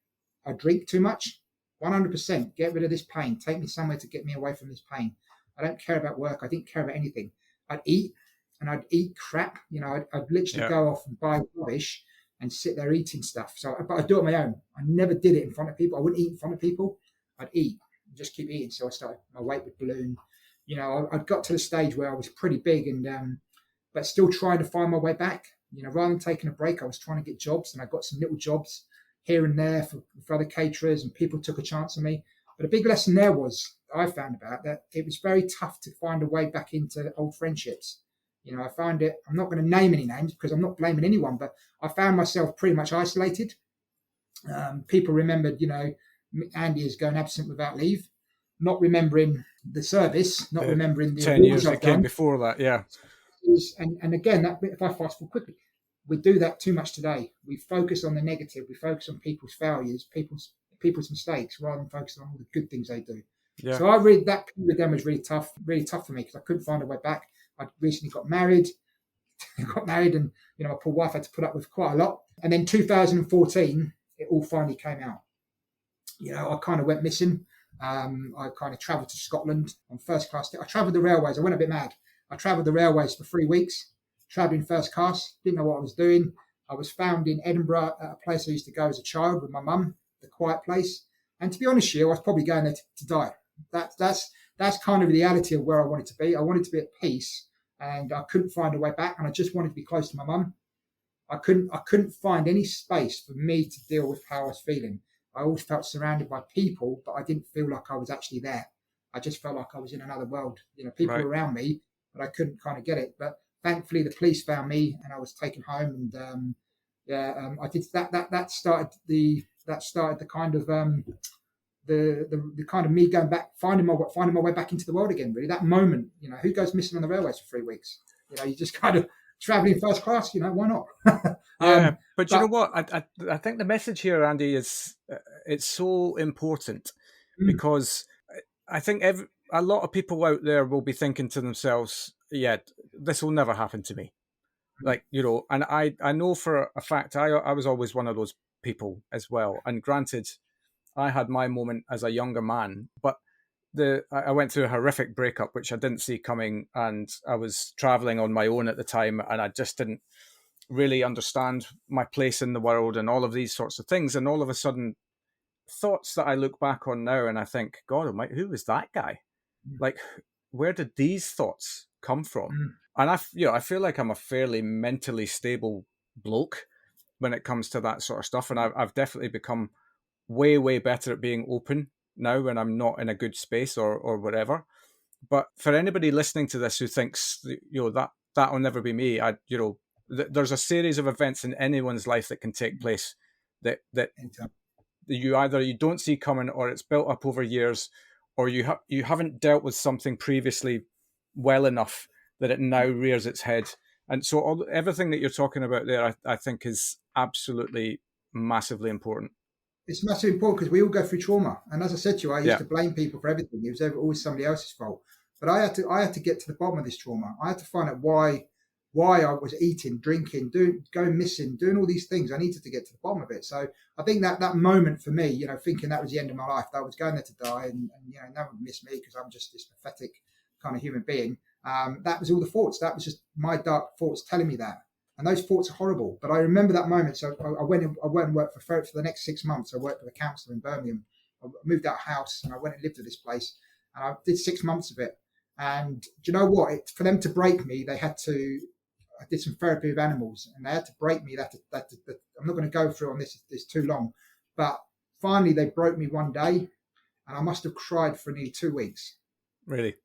I drink too much. 100%, get rid of this pain. Take me somewhere to get me away from this pain. I don't care about work. I didn't care about anything. I'd eat, and I'd eat crap. I'd literally go off and buy rubbish and sit there eating stuff. But I'd do it on my own. I never did it in front of people. I wouldn't eat in front of people. I'd eat and just keep eating. So my weight would balloon. I'd got to the stage where I was pretty big and but still trying to find my way back. Rather than taking a break, I was trying to get jobs, and I got some little jobs here and there for other caterers, and people took a chance on me. But a big lesson there was, I found about that, it was very tough to find a way back into old friendships. I found it, I'm not going to name any names because I'm not blaming anyone, but I found myself pretty much isolated. People remembered, Andy is going absent without leave, not remembering the service, not remembering the 10 years I've that came done. before that, yeah. And again, if I fast forward quickly, we do that too much today. We focus on the negative. We focus on people's failures, people's mistakes, rather than focusing on all the good things they do. Yeah. So I read that with them was really tough for me because I couldn't find a way back. I recently got married, and my poor wife had to put up with quite a lot. And then 2014, it all finally came out. I kind of went missing. I kind of travelled to Scotland on first class. I travelled the railways. I went a bit mad. I travelled the railways for 3 weeks. Travelling first class, didn't know what I was doing. I was found in Edinburgh at a place I used to go as a child with my mum, the quiet place. And to be honest with you, I was probably going there to die. That's kind of the reality of where I wanted to be. I wanted to be at peace, and I couldn't find a way back. And I just wanted to be close to my mum. I couldn't find any space for me to deal with how I was feeling. I always felt surrounded by people, but I didn't feel like I was actually there. I just felt like I was in another world. People were around me, but I couldn't kind of get it. But thankfully, the police found me, and I was taken home. And I did that. That started the kind of the kind of me going back, finding my way back into the world again. Really, that moment. Who goes missing on the railways for 3 weeks? You just kind of traveling first class. Why not? Yeah, but you know what? I think the message here, Andy, is it's so important because I think a lot of people out there will be thinking to themselves, yeah, this will never happen to me. And I know for a fact, I was always one of those people as well. And granted, I had my moment as a younger man, but I went through a horrific breakup, which I didn't see coming. And I was traveling on my own at the time, and I just didn't really understand my place in the world and all of these sorts of things. And all of a sudden, thoughts that I look back on now and I think, God almighty, who was that guy? Like, where did these thoughts come from? And I feel like I'm a fairly mentally stable bloke when it comes to that sort of stuff. And I've definitely become way, way better at being open now when I'm not in a good space or whatever. But for anybody listening to this who thinks, that'll never be me, there's a series of events in anyone's life that can take place that you don't see coming, or it's built up over years, or you haven't dealt with something previously well enough that it now rears its head. And so everything that you're talking about there, I think is absolutely massively important. It's massively important because we all go through trauma. And as I said to you, I used to blame people for everything. It was always somebody else's fault. But I had to get to the bottom of this trauma. I had to find out why why I was eating, drinking, going missing, doing all these things. I needed to get to the bottom of it. So I think that moment for me, thinking that was the end of my life, that I was going there to die, and no one would miss me because I'm just this pathetic kind of human being. That was all the thoughts. That was just my dark thoughts telling me that. And those thoughts are horrible. But I remember that moment. So I went and worked for the next 6 months. I worked with a counsellor in Birmingham. I moved out of house and I went and lived at this place. And I did 6 months of it. And do you know what? For them to break me, they had to. I did some therapy with animals, and they had to break me. That I'm not going to go through on this. It's too long. But finally, they broke me one day, and I must have cried for nearly 2 weeks. Really?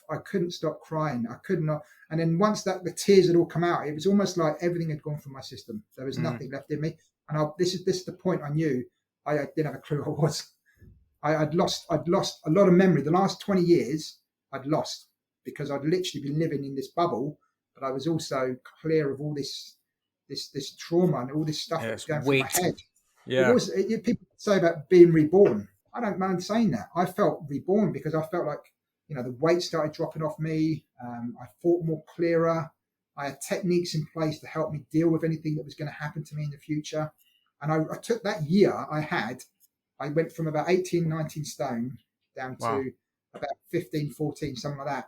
I couldn't stop crying. I could not. And then once the tears had all come out, it was almost like everything had gone from my system. There was nothing left in me. And this is the point I knew I didn't have a clue who I was. I'd lost a lot of memory. The last 20 years I'd lost because I'd literally been living in this bubble, but I was also clear of all this trauma and all this stuff that was going through my head. Yeah. People say about being reborn. I don't mind saying that. I felt reborn because I felt like, the weight started dropping off me. I thought more clearer. I had techniques in place to help me deal with anything that was going to happen to me in the future. And I took that year I went from about 18, 19 stone down to about 15, 14, something like that.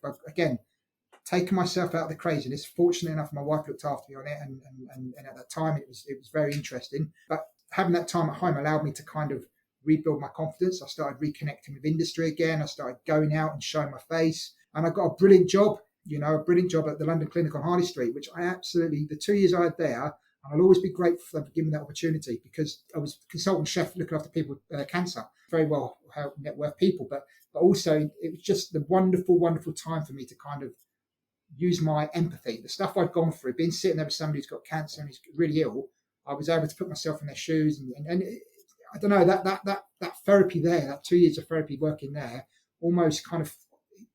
But again, taking myself out of the craziness. Fortunately enough, my wife looked after me on it. And at that time, it was very interesting. But having that time at home allowed me to kind of rebuild my confidence. I started reconnecting with industry again. I started going out and showing my face. And I got a brilliant job, at the London Clinic on Harley Street, which I absolutely, the 2 years I had there, and I'll always be grateful for them for giving me that opportunity because I was consultant chef looking after people with cancer, very well net worth people. But also it was just the wonderful, wonderful time for me to kind of use my empathy. The stuff I'd gone through, being sitting there with somebody who's got cancer and who's really ill, I was able to put myself in their shoes and I don't know, that therapy there, that 2 years of therapy working there, almost kind of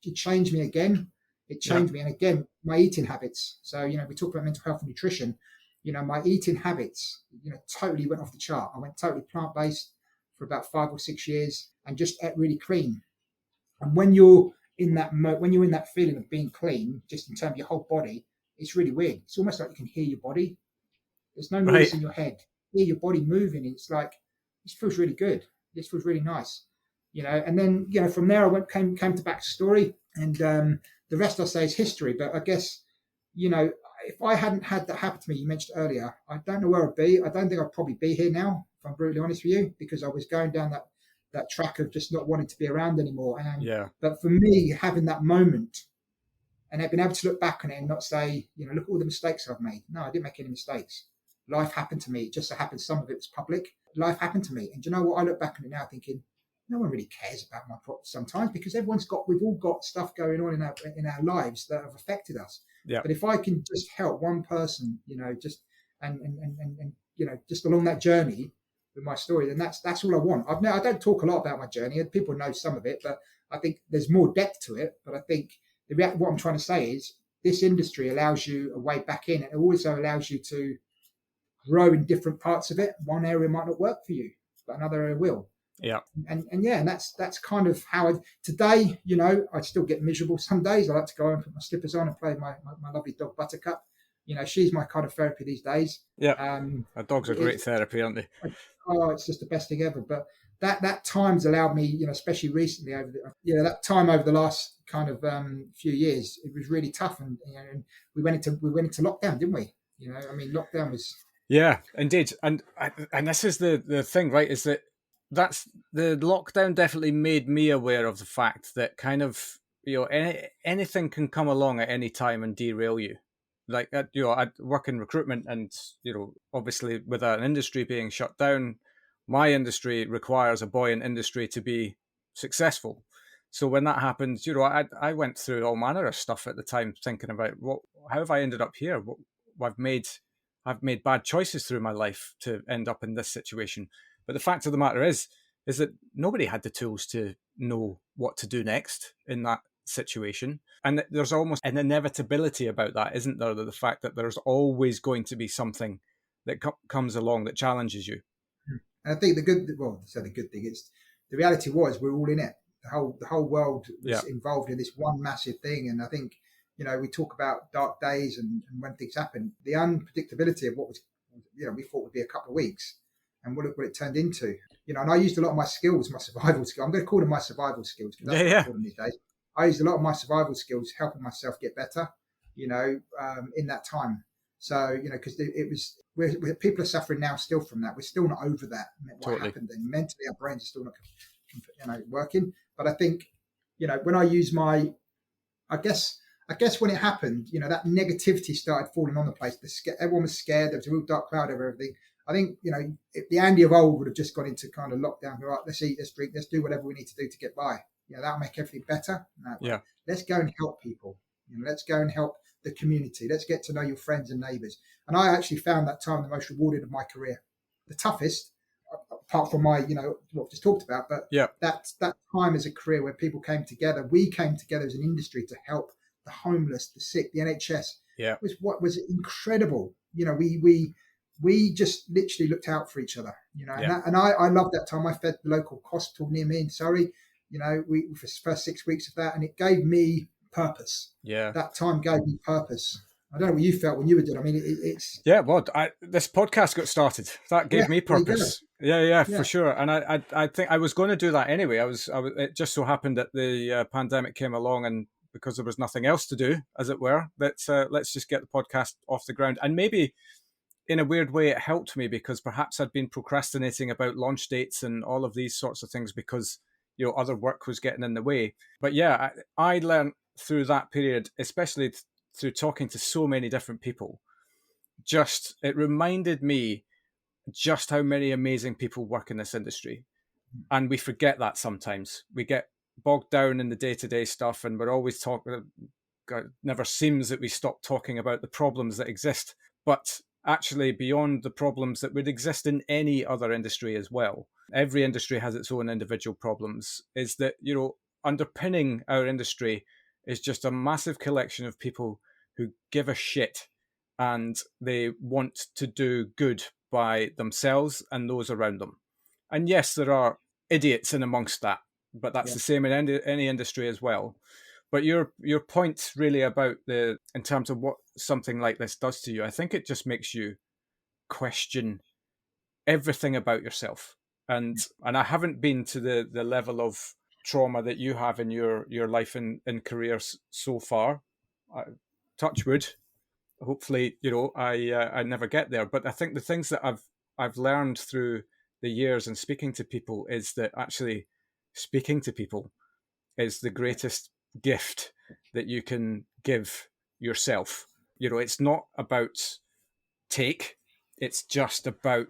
it changed me again. It changed me, and again, my eating habits. So we talk about mental health and nutrition. My eating habits, totally went off the chart. I went totally plant based for about 5 or 6 years, and just ate really clean. And when you're in that feeling of being clean, just in terms of your whole body, it's really weird. It's almost like you can hear your body. There's no noise in your head. You hear your body moving. It's like, this feels really good. This feels really nice, And then, from there, I came to backstory, and the rest I say is history. But I guess, if I hadn't had that happen to me, you mentioned earlier, I don't know where I'd be. I don't think I'd probably be here now, if I'm brutally honest with you, because I was going down that track of just not wanting to be around anymore. But for me, having that moment and I've been able to look back on it and not say, look at all the mistakes I've made. No, I didn't make any mistakes. Life happened to me. It just so happened some of it was public. Life happened to me. And do you know what? I look back on it now thinking, no one really cares about my problems sometimes because we've all got stuff going on in our lives that have affected us. Yeah. But if I can just help one person, just just along that journey with my story, then that's all I want. I don't talk a lot about my journey. People know some of it, but I think there's more depth to it. But I think what I'm trying to say is this industry allows you a way back in. It also allows you to grow in different parts of it. One area might not work for you, but another area will. Yeah. And that's kind of how today, I still get miserable some days. I like to go and put my slippers on and play my lovely dog Buttercup. She's my kind of therapy these days. Yeah. Our dogs are great therapy, aren't they? Oh, it's just the best thing ever. But that time's allowed me, especially recently that time over the last kind of few years, it was really tough. And we went into lockdown, didn't we? Lockdown was. Yeah, indeed. And this is the thing, right? Is that's the lockdown definitely made me aware of the fact that kind of, anything can come along at any time and derail you. Like, I work in recruitment and, obviously with an industry being shut down, my industry requires a buoyant industry to be successful. So when that happens, I went through all manner of stuff at the time thinking about how have I ended up here? I've made bad choices through my life to end up in this situation. But the fact of the matter is that nobody had the tools to know what to do next in that situation. And there's almost an inevitability about that, isn't there? The fact that there's always going to be something that comes along that challenges you. And I think the good thing is the reality was we're all in it. The whole world was involved in this one massive thing. And I think, we talk about dark days and when things happen, the unpredictability of what was, we thought would be a couple of weeks, and what it turned into. And I used a lot of my skills, my survival skills. I'm going to call them my survival skills because that's what I call them these days. I used a lot of my survival skills helping myself get better, in that time. So, because it was, people are suffering now still from that. We're still not over that. What happened then? Mentally, our brains are still not, working. But I think, when I use I guess when it happened, that negativity started falling on the place. Everyone was scared. There was a real dark cloud over everything. I think, if the Andy of old would have just gone into kind of lockdown, right, let's eat, let's drink, let's do whatever we need to do to get by. That'll make everything better. Yeah. Let's go and help people. Let's go and help the community. Let's get to know your friends and neighbours. And I actually found that time the most rewarding of my career. The toughest, apart from my, what I've just talked about, but that time as a career where people came together, we came together as an industry to help the homeless, the sick, the NHS. Yeah. Was what was incredible. We just literally looked out for each other, and I loved that time. I fed the local hospital near me in Surrey, we for the first 6 weeks of that, and it gave me purpose. Yeah. That time gave me purpose. I don't know what you felt when you were doing. I mean, it's... Yeah, well, this podcast got started. That gave me purpose. Yeah, for sure. And I think I was going to do that anyway. It just so happened that the pandemic came along, and because there was nothing else to do, as it were, let's just get the podcast off the ground. And maybe in a weird way, it helped me because perhaps I'd been procrastinating about launch dates and all of these sorts of things because, other work was getting in the way. But yeah, I learned through that period, especially through talking to so many different people, it reminded me just how many amazing people work in this industry. And we forget that sometimes. We get bogged down in the day-to-day stuff, and we're always talking. It never seems that we stop talking about the problems that exist, but actually beyond the problems that would exist in any other industry as well. Every industry has its own individual problems. Is that, underpinning our industry is just a massive collection of people who give a shit and they want to do good by themselves and those around them. And yes, there are idiots in amongst that, but that's the same in any industry as well. But your point really about in terms of what something like this does to you, I think it just makes you question everything about yourself. And I haven't been to the level of trauma that you have in your life and career so far. Touch wood. Hopefully, I never get there. But I think the things that I've learned through the years and speaking to people is that actually speaking to people is the greatest gift that you can give yourself. It's not about take. It's just about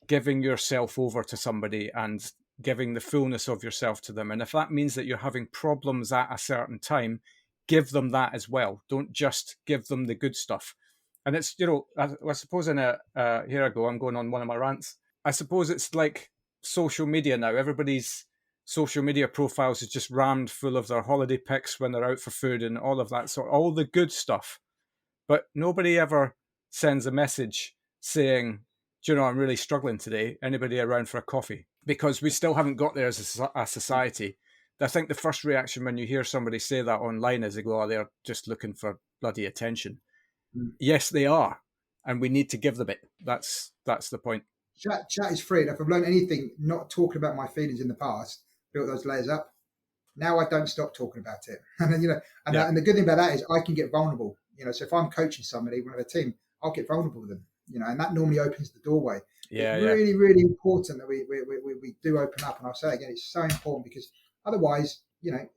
giving yourself over to somebody and giving the fullness of yourself to them. And if that means that you're having problems at a certain time, give them that as well. Don't just give them the good stuff. And it's, I suppose here I go, I'm going on one of my rants. I suppose it's like social media now. Everybody's social media profiles is just rammed full of their holiday pics when they're out for food and all of that sort, all the good stuff. But nobody ever sends a message saying, I'm really struggling today. Anybody around for a coffee? Because we still haven't got there as a society. I think the first reaction when you hear somebody say that online is they go, oh, they're just looking for bloody attention. Yes, they are. And we need to give them it. That's the point. Chat is free. And if I've learned anything, not talking about my feelings in the past, built those layers up. Now I don't stop talking about it. And then, and the good thing about that is I can get vulnerable. So if I'm coaching somebody, one of a team, I'll get vulnerable with them. And that normally opens the doorway. It's really, really important that we do open up. And I'll say again, it's so important because otherwise,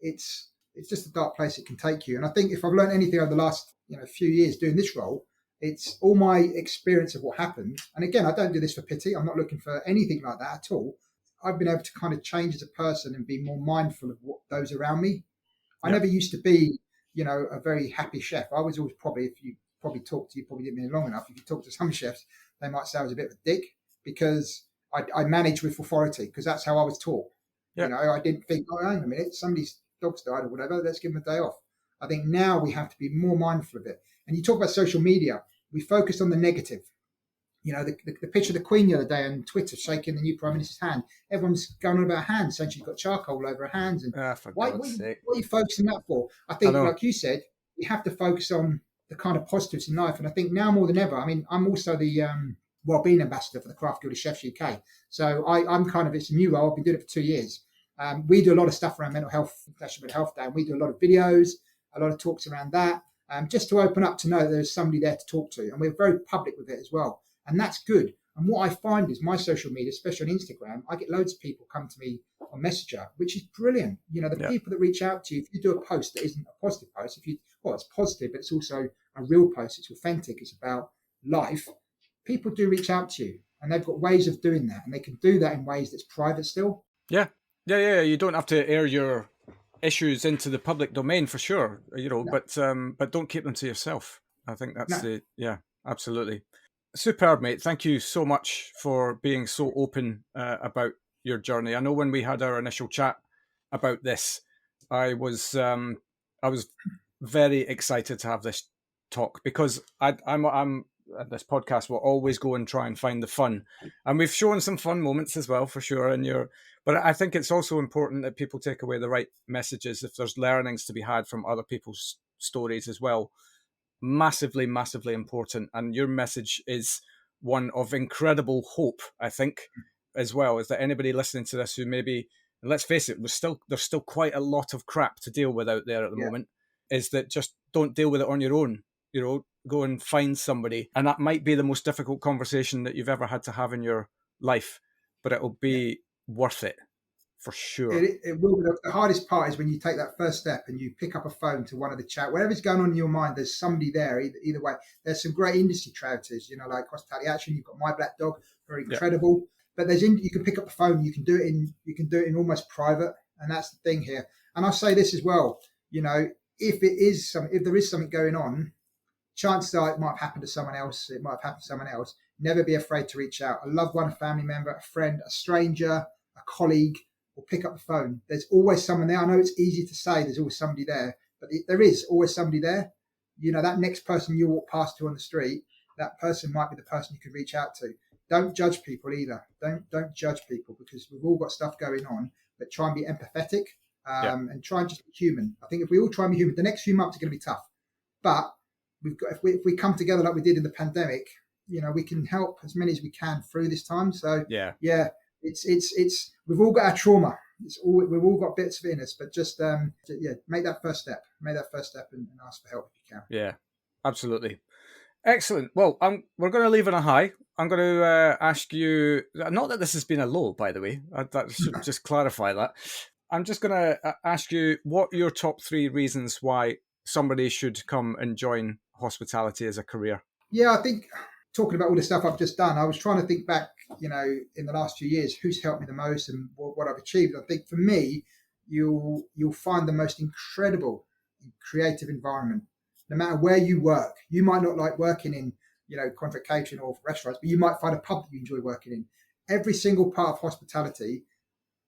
it's just a dark place it can take you. And I think if I've learned anything over the last few years doing this role, it's all my experience of what happened. And again, I don't do this for pity. I'm not looking for anything like that at all. I've been able to kind of change as a person and be more mindful of what those around me. I never used to be, a very happy chef. I was always probably didn't mean long enough. If you talk to some chefs, they might say I was a bit of a dick because I manage with authority because that's how I was taught. Yeah. I didn't think, oh, hang on a minute, somebody's dog's died or whatever, let's give them a day off. I think now we have to be more mindful of it. And you talk about social media, we focused on the negative. The picture of the Queen the other day on Twitter shaking the new Prime Minister's hand. Everyone's going on about her hands, saying she's got charcoal all over her hands. And for what God's sake. What are you focusing that for? I think, like you said, we have to focus on the kind of positives in life. And I think now more than ever, I mean, I'm also the Wellbeing ambassador for the Craft Guild of Chefs UK. So I'm kind of, it's a new role. I've been doing it for 2 years. We do a lot of stuff around mental health, International Mental Health Day, and we do a lot of videos, a lot of talks around that, just to open up to know that there's somebody there to talk to. And we're very public with it as well. And that's good. And what I find is my social media, especially on Instagram, I get loads of people come to me on Messenger, which is brilliant. You know, the people that reach out to you, if you do a post that isn't a positive post, it's positive, but it's also a real post, it's authentic, it's about life, people do reach out to you. And they've got ways of doing that. And they can do that in ways that's private still. Yeah. Yeah. You don't have to air your issues into the public domain for sure, No. but don't keep them to yourself. I think that's absolutely. Superb, mate. Thank you so much for being so open about your journey. I know when we had our initial chat about this, I was very excited to have this talk because I'm this podcast will always go and try and find the fun, and we've shown some fun moments as well for sure. But I think it's also important that people take away the right messages. If there's learnings to be had from other people's stories as well, massively, massively important. And your message is one of incredible hope, I think, as well. Is that anybody listening to this who maybe, let's face it, there's still quite a lot of crap to deal with out there at the moment, is that just don't deal with it on your own. Go and find somebody. And that might be the most difficult conversation that you've ever had to have in your life, but it'll be worth it for sure. It will be. The hardest part is when you take that first step and you pick up a phone to one of the chat, whatever's going on in your mind, there's somebody there either way. There's some great industry charities, like Hospitality Action. You've got My Black Dog, very incredible. But you can pick up the phone, you can do it in almost private, and that's the thing here. And I'll say this as well, if there is something going on, chances are it might have happened to someone else. It might have happened to someone else. Never be afraid to reach out. A loved one, a family member, a friend, a stranger, a colleague, or pick up the phone. There's always someone there. I know it's easy to say there's always somebody there, but there is always somebody there. That next person you walk past to on the street, that person might be the person you could reach out to. Don't judge people either. Don't judge people, because we've all got stuff going on, but try and be empathetic and try and just be human. I think if we all try and be human, the next few months are going to be tough. But if we come together like we did in the pandemic, we can help as many as we can through this time. So it's we've all got our trauma. We've all got bits of it in us, but just make that first step. Make that first step and ask for help if you can. Yeah, absolutely. Excellent. Well, we're going to leave on a high. I'm going to ask you, not that this has been a low, by the way. I should just clarify that. I'm just going to ask you what your top 3 reasons why somebody should come and join hospitality as a career. Yeah, I think talking about all the stuff I've just done, I was trying to think back, in the last few years, who's helped me the most and what I've achieved. I think for me, you'll find the most incredible, creative environment. No matter where you work, you might not like working in, contract catering or restaurants, but you might find a pub that you enjoy working in. Every single part of hospitality,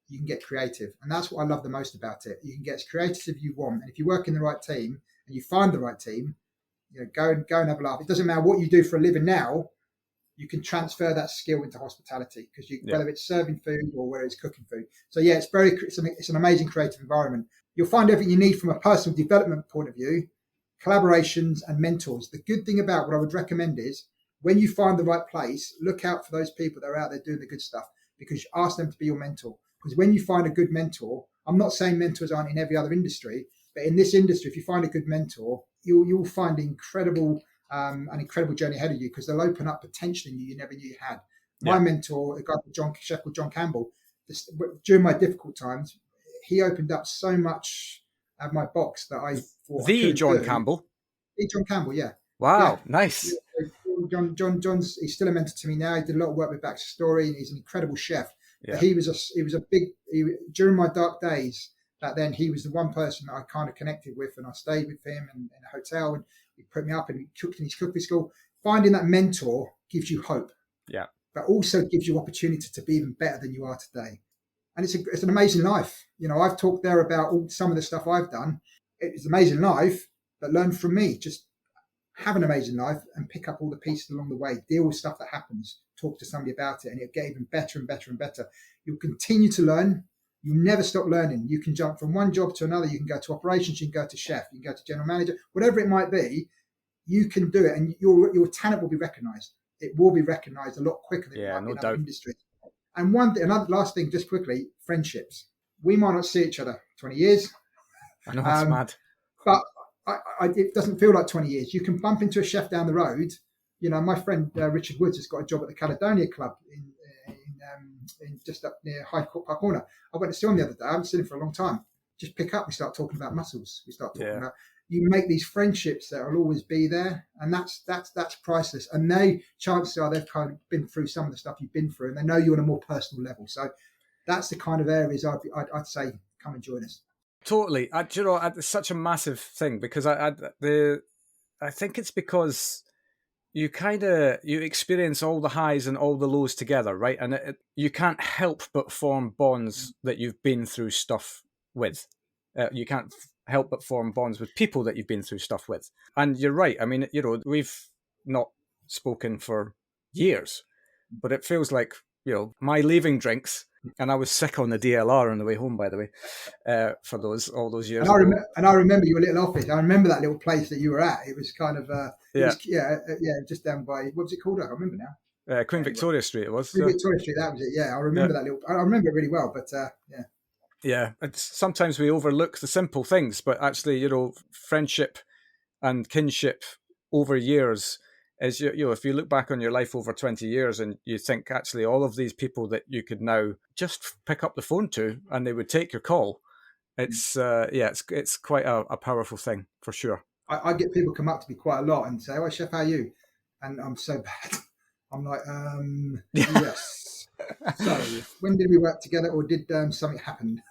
you can get creative. And that's what I love the most about it. You can get as creative as you want. And if you work in the right team and you find the right team, go and have a laugh. It doesn't matter what you do for a living now, you can transfer that skill into hospitality, because whether it's serving food or whether it's cooking food. So it's an amazing creative environment. You'll find everything you need from a personal development point of view, collaborations and mentors. The good thing about what I would recommend is when you find the right place, look out for those people that are out there doing the good stuff, because you ask them to be your mentor. Because when you find a good mentor, I'm not saying mentors aren't in every other industry, but in this industry, if you find a good mentor, you'll find an incredible journey ahead of you, because they'll open up potential in you never knew you had. My mentor, a guy called John Campbell, during my difficult times, he opened up so much of my box that I thought John Campbell. John Campbell, yeah. Wow, nice. John's he's still a mentor to me now. He did a lot of work with Baxter Story, and he's an incredible chef. Yeah. He was a big during my dark days. Back then, he was the one person that I kind of connected with, and I stayed with him in a hotel, and he put me up, and he cooked in his cookery school. Finding that mentor gives you hope, but also gives you opportunity to be even better than you are today. And it's an amazing life. I've talked there about some of the stuff I've done. It's an amazing life, but learn from me. Just have an amazing life and pick up all the pieces along the way. Deal with stuff that happens. Talk to somebody about it, and it'll get even better and better and better. You'll continue to learn. You never stop learning. You can jump from one job to another. You can go to operations. You can go to chef. You can go to general manager. Whatever it might be, you can do it, and your talent will be recognised. It will be recognised a lot quicker than it might be in other industries. And another last thing, just quickly, friendships. We might not see each other 20 years. I know, it's mad. But it doesn't feel like 20 years. You can bump into a chef down the road. You know, my friend Richard Woods has got a job at the Caledonia Club in just up near Hyde Park Corner. I went to see him the other day. I haven't seen him for a long time. Just pick up. We start talking about mussels. We start talking about. You make these friendships that will always be there, and that's priceless. And chances are they've kind of been through some of the stuff you've been through, and they know you on a more personal level. So that's the kind of areas I'd say come and join us. Totally. It's such a massive thing because I think it's because you experience all the highs and all the lows together, right? And you can't help but form bonds that you've been through stuff with. You can't help but form bonds with people that you've been through stuff with. And you're right. I mean, we've not spoken for years, but it feels like, my leaving drinks. And I was sick on the DLR on the way home, by the way, for all those years. And I remember your little office. I remember that little place that you were at. It was kind of, just down by, what was it called? I can't remember now. Queen Victoria Street, it was. Queen Victoria Street, that was it. Yeah, I remember that I remember it really well, but yeah. Yeah, sometimes we overlook the simple things, but actually, friendship and kinship over years is, if you look back on your life over 20 years and you think actually all of these people that you could now just pick up the phone to and they would take your call, it's quite a powerful thing for sure. I get people come up to me quite a lot and say, "Oh, chef, how are you?" And I'm so bad. I'm like, yes. So, when did we work together, or did something happen?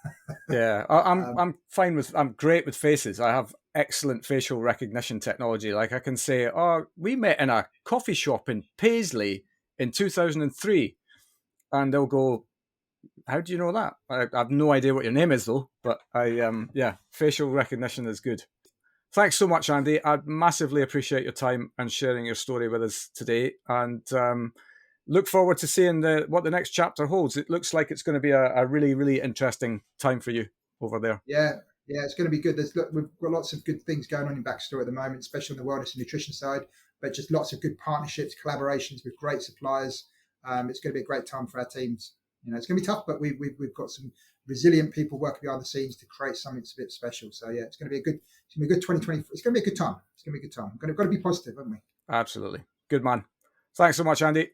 Yeah, I'm great with faces. I have excellent facial recognition technology. Like I can say, "Oh, we met in a coffee shop in Paisley in 2003," and they'll go, "How do you know that?" I have no idea what your name is though, but facial recognition is good. Thanks so much, Andy. I massively appreciate your time and sharing your story with us today, and look forward to seeing what the next chapter holds. It looks like it's going to be a really, really interesting time for you over there. Yeah, it's going to be good. We've got lots of good things going on in Backstory at the moment, especially on the wellness and nutrition side, but just lots of good partnerships, collaborations with great suppliers. It's going to be a great time for our teams. It's going to be tough, but we've got some resilient people working behind the scenes to create something that's a bit special. So yeah, it's going to be a good 2020. It's going to be a good time. We've got to be positive, haven't we? Absolutely. Good man. Thanks so much, Andy.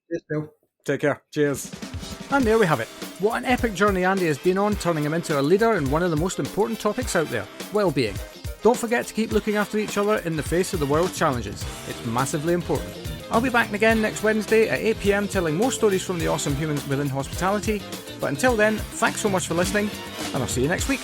Cheers, Bill. Take care. Cheers. And there we have it. What an epic journey Andy has been on, turning him into a leader in one of the most important topics out there, well-being. Don't forget to keep looking after each other in the face of the world's challenges. It's massively important. I'll be back again next Wednesday at 8 PM telling more stories from the awesome humans within hospitality. But until then, thanks so much for listening, and I'll see you next week.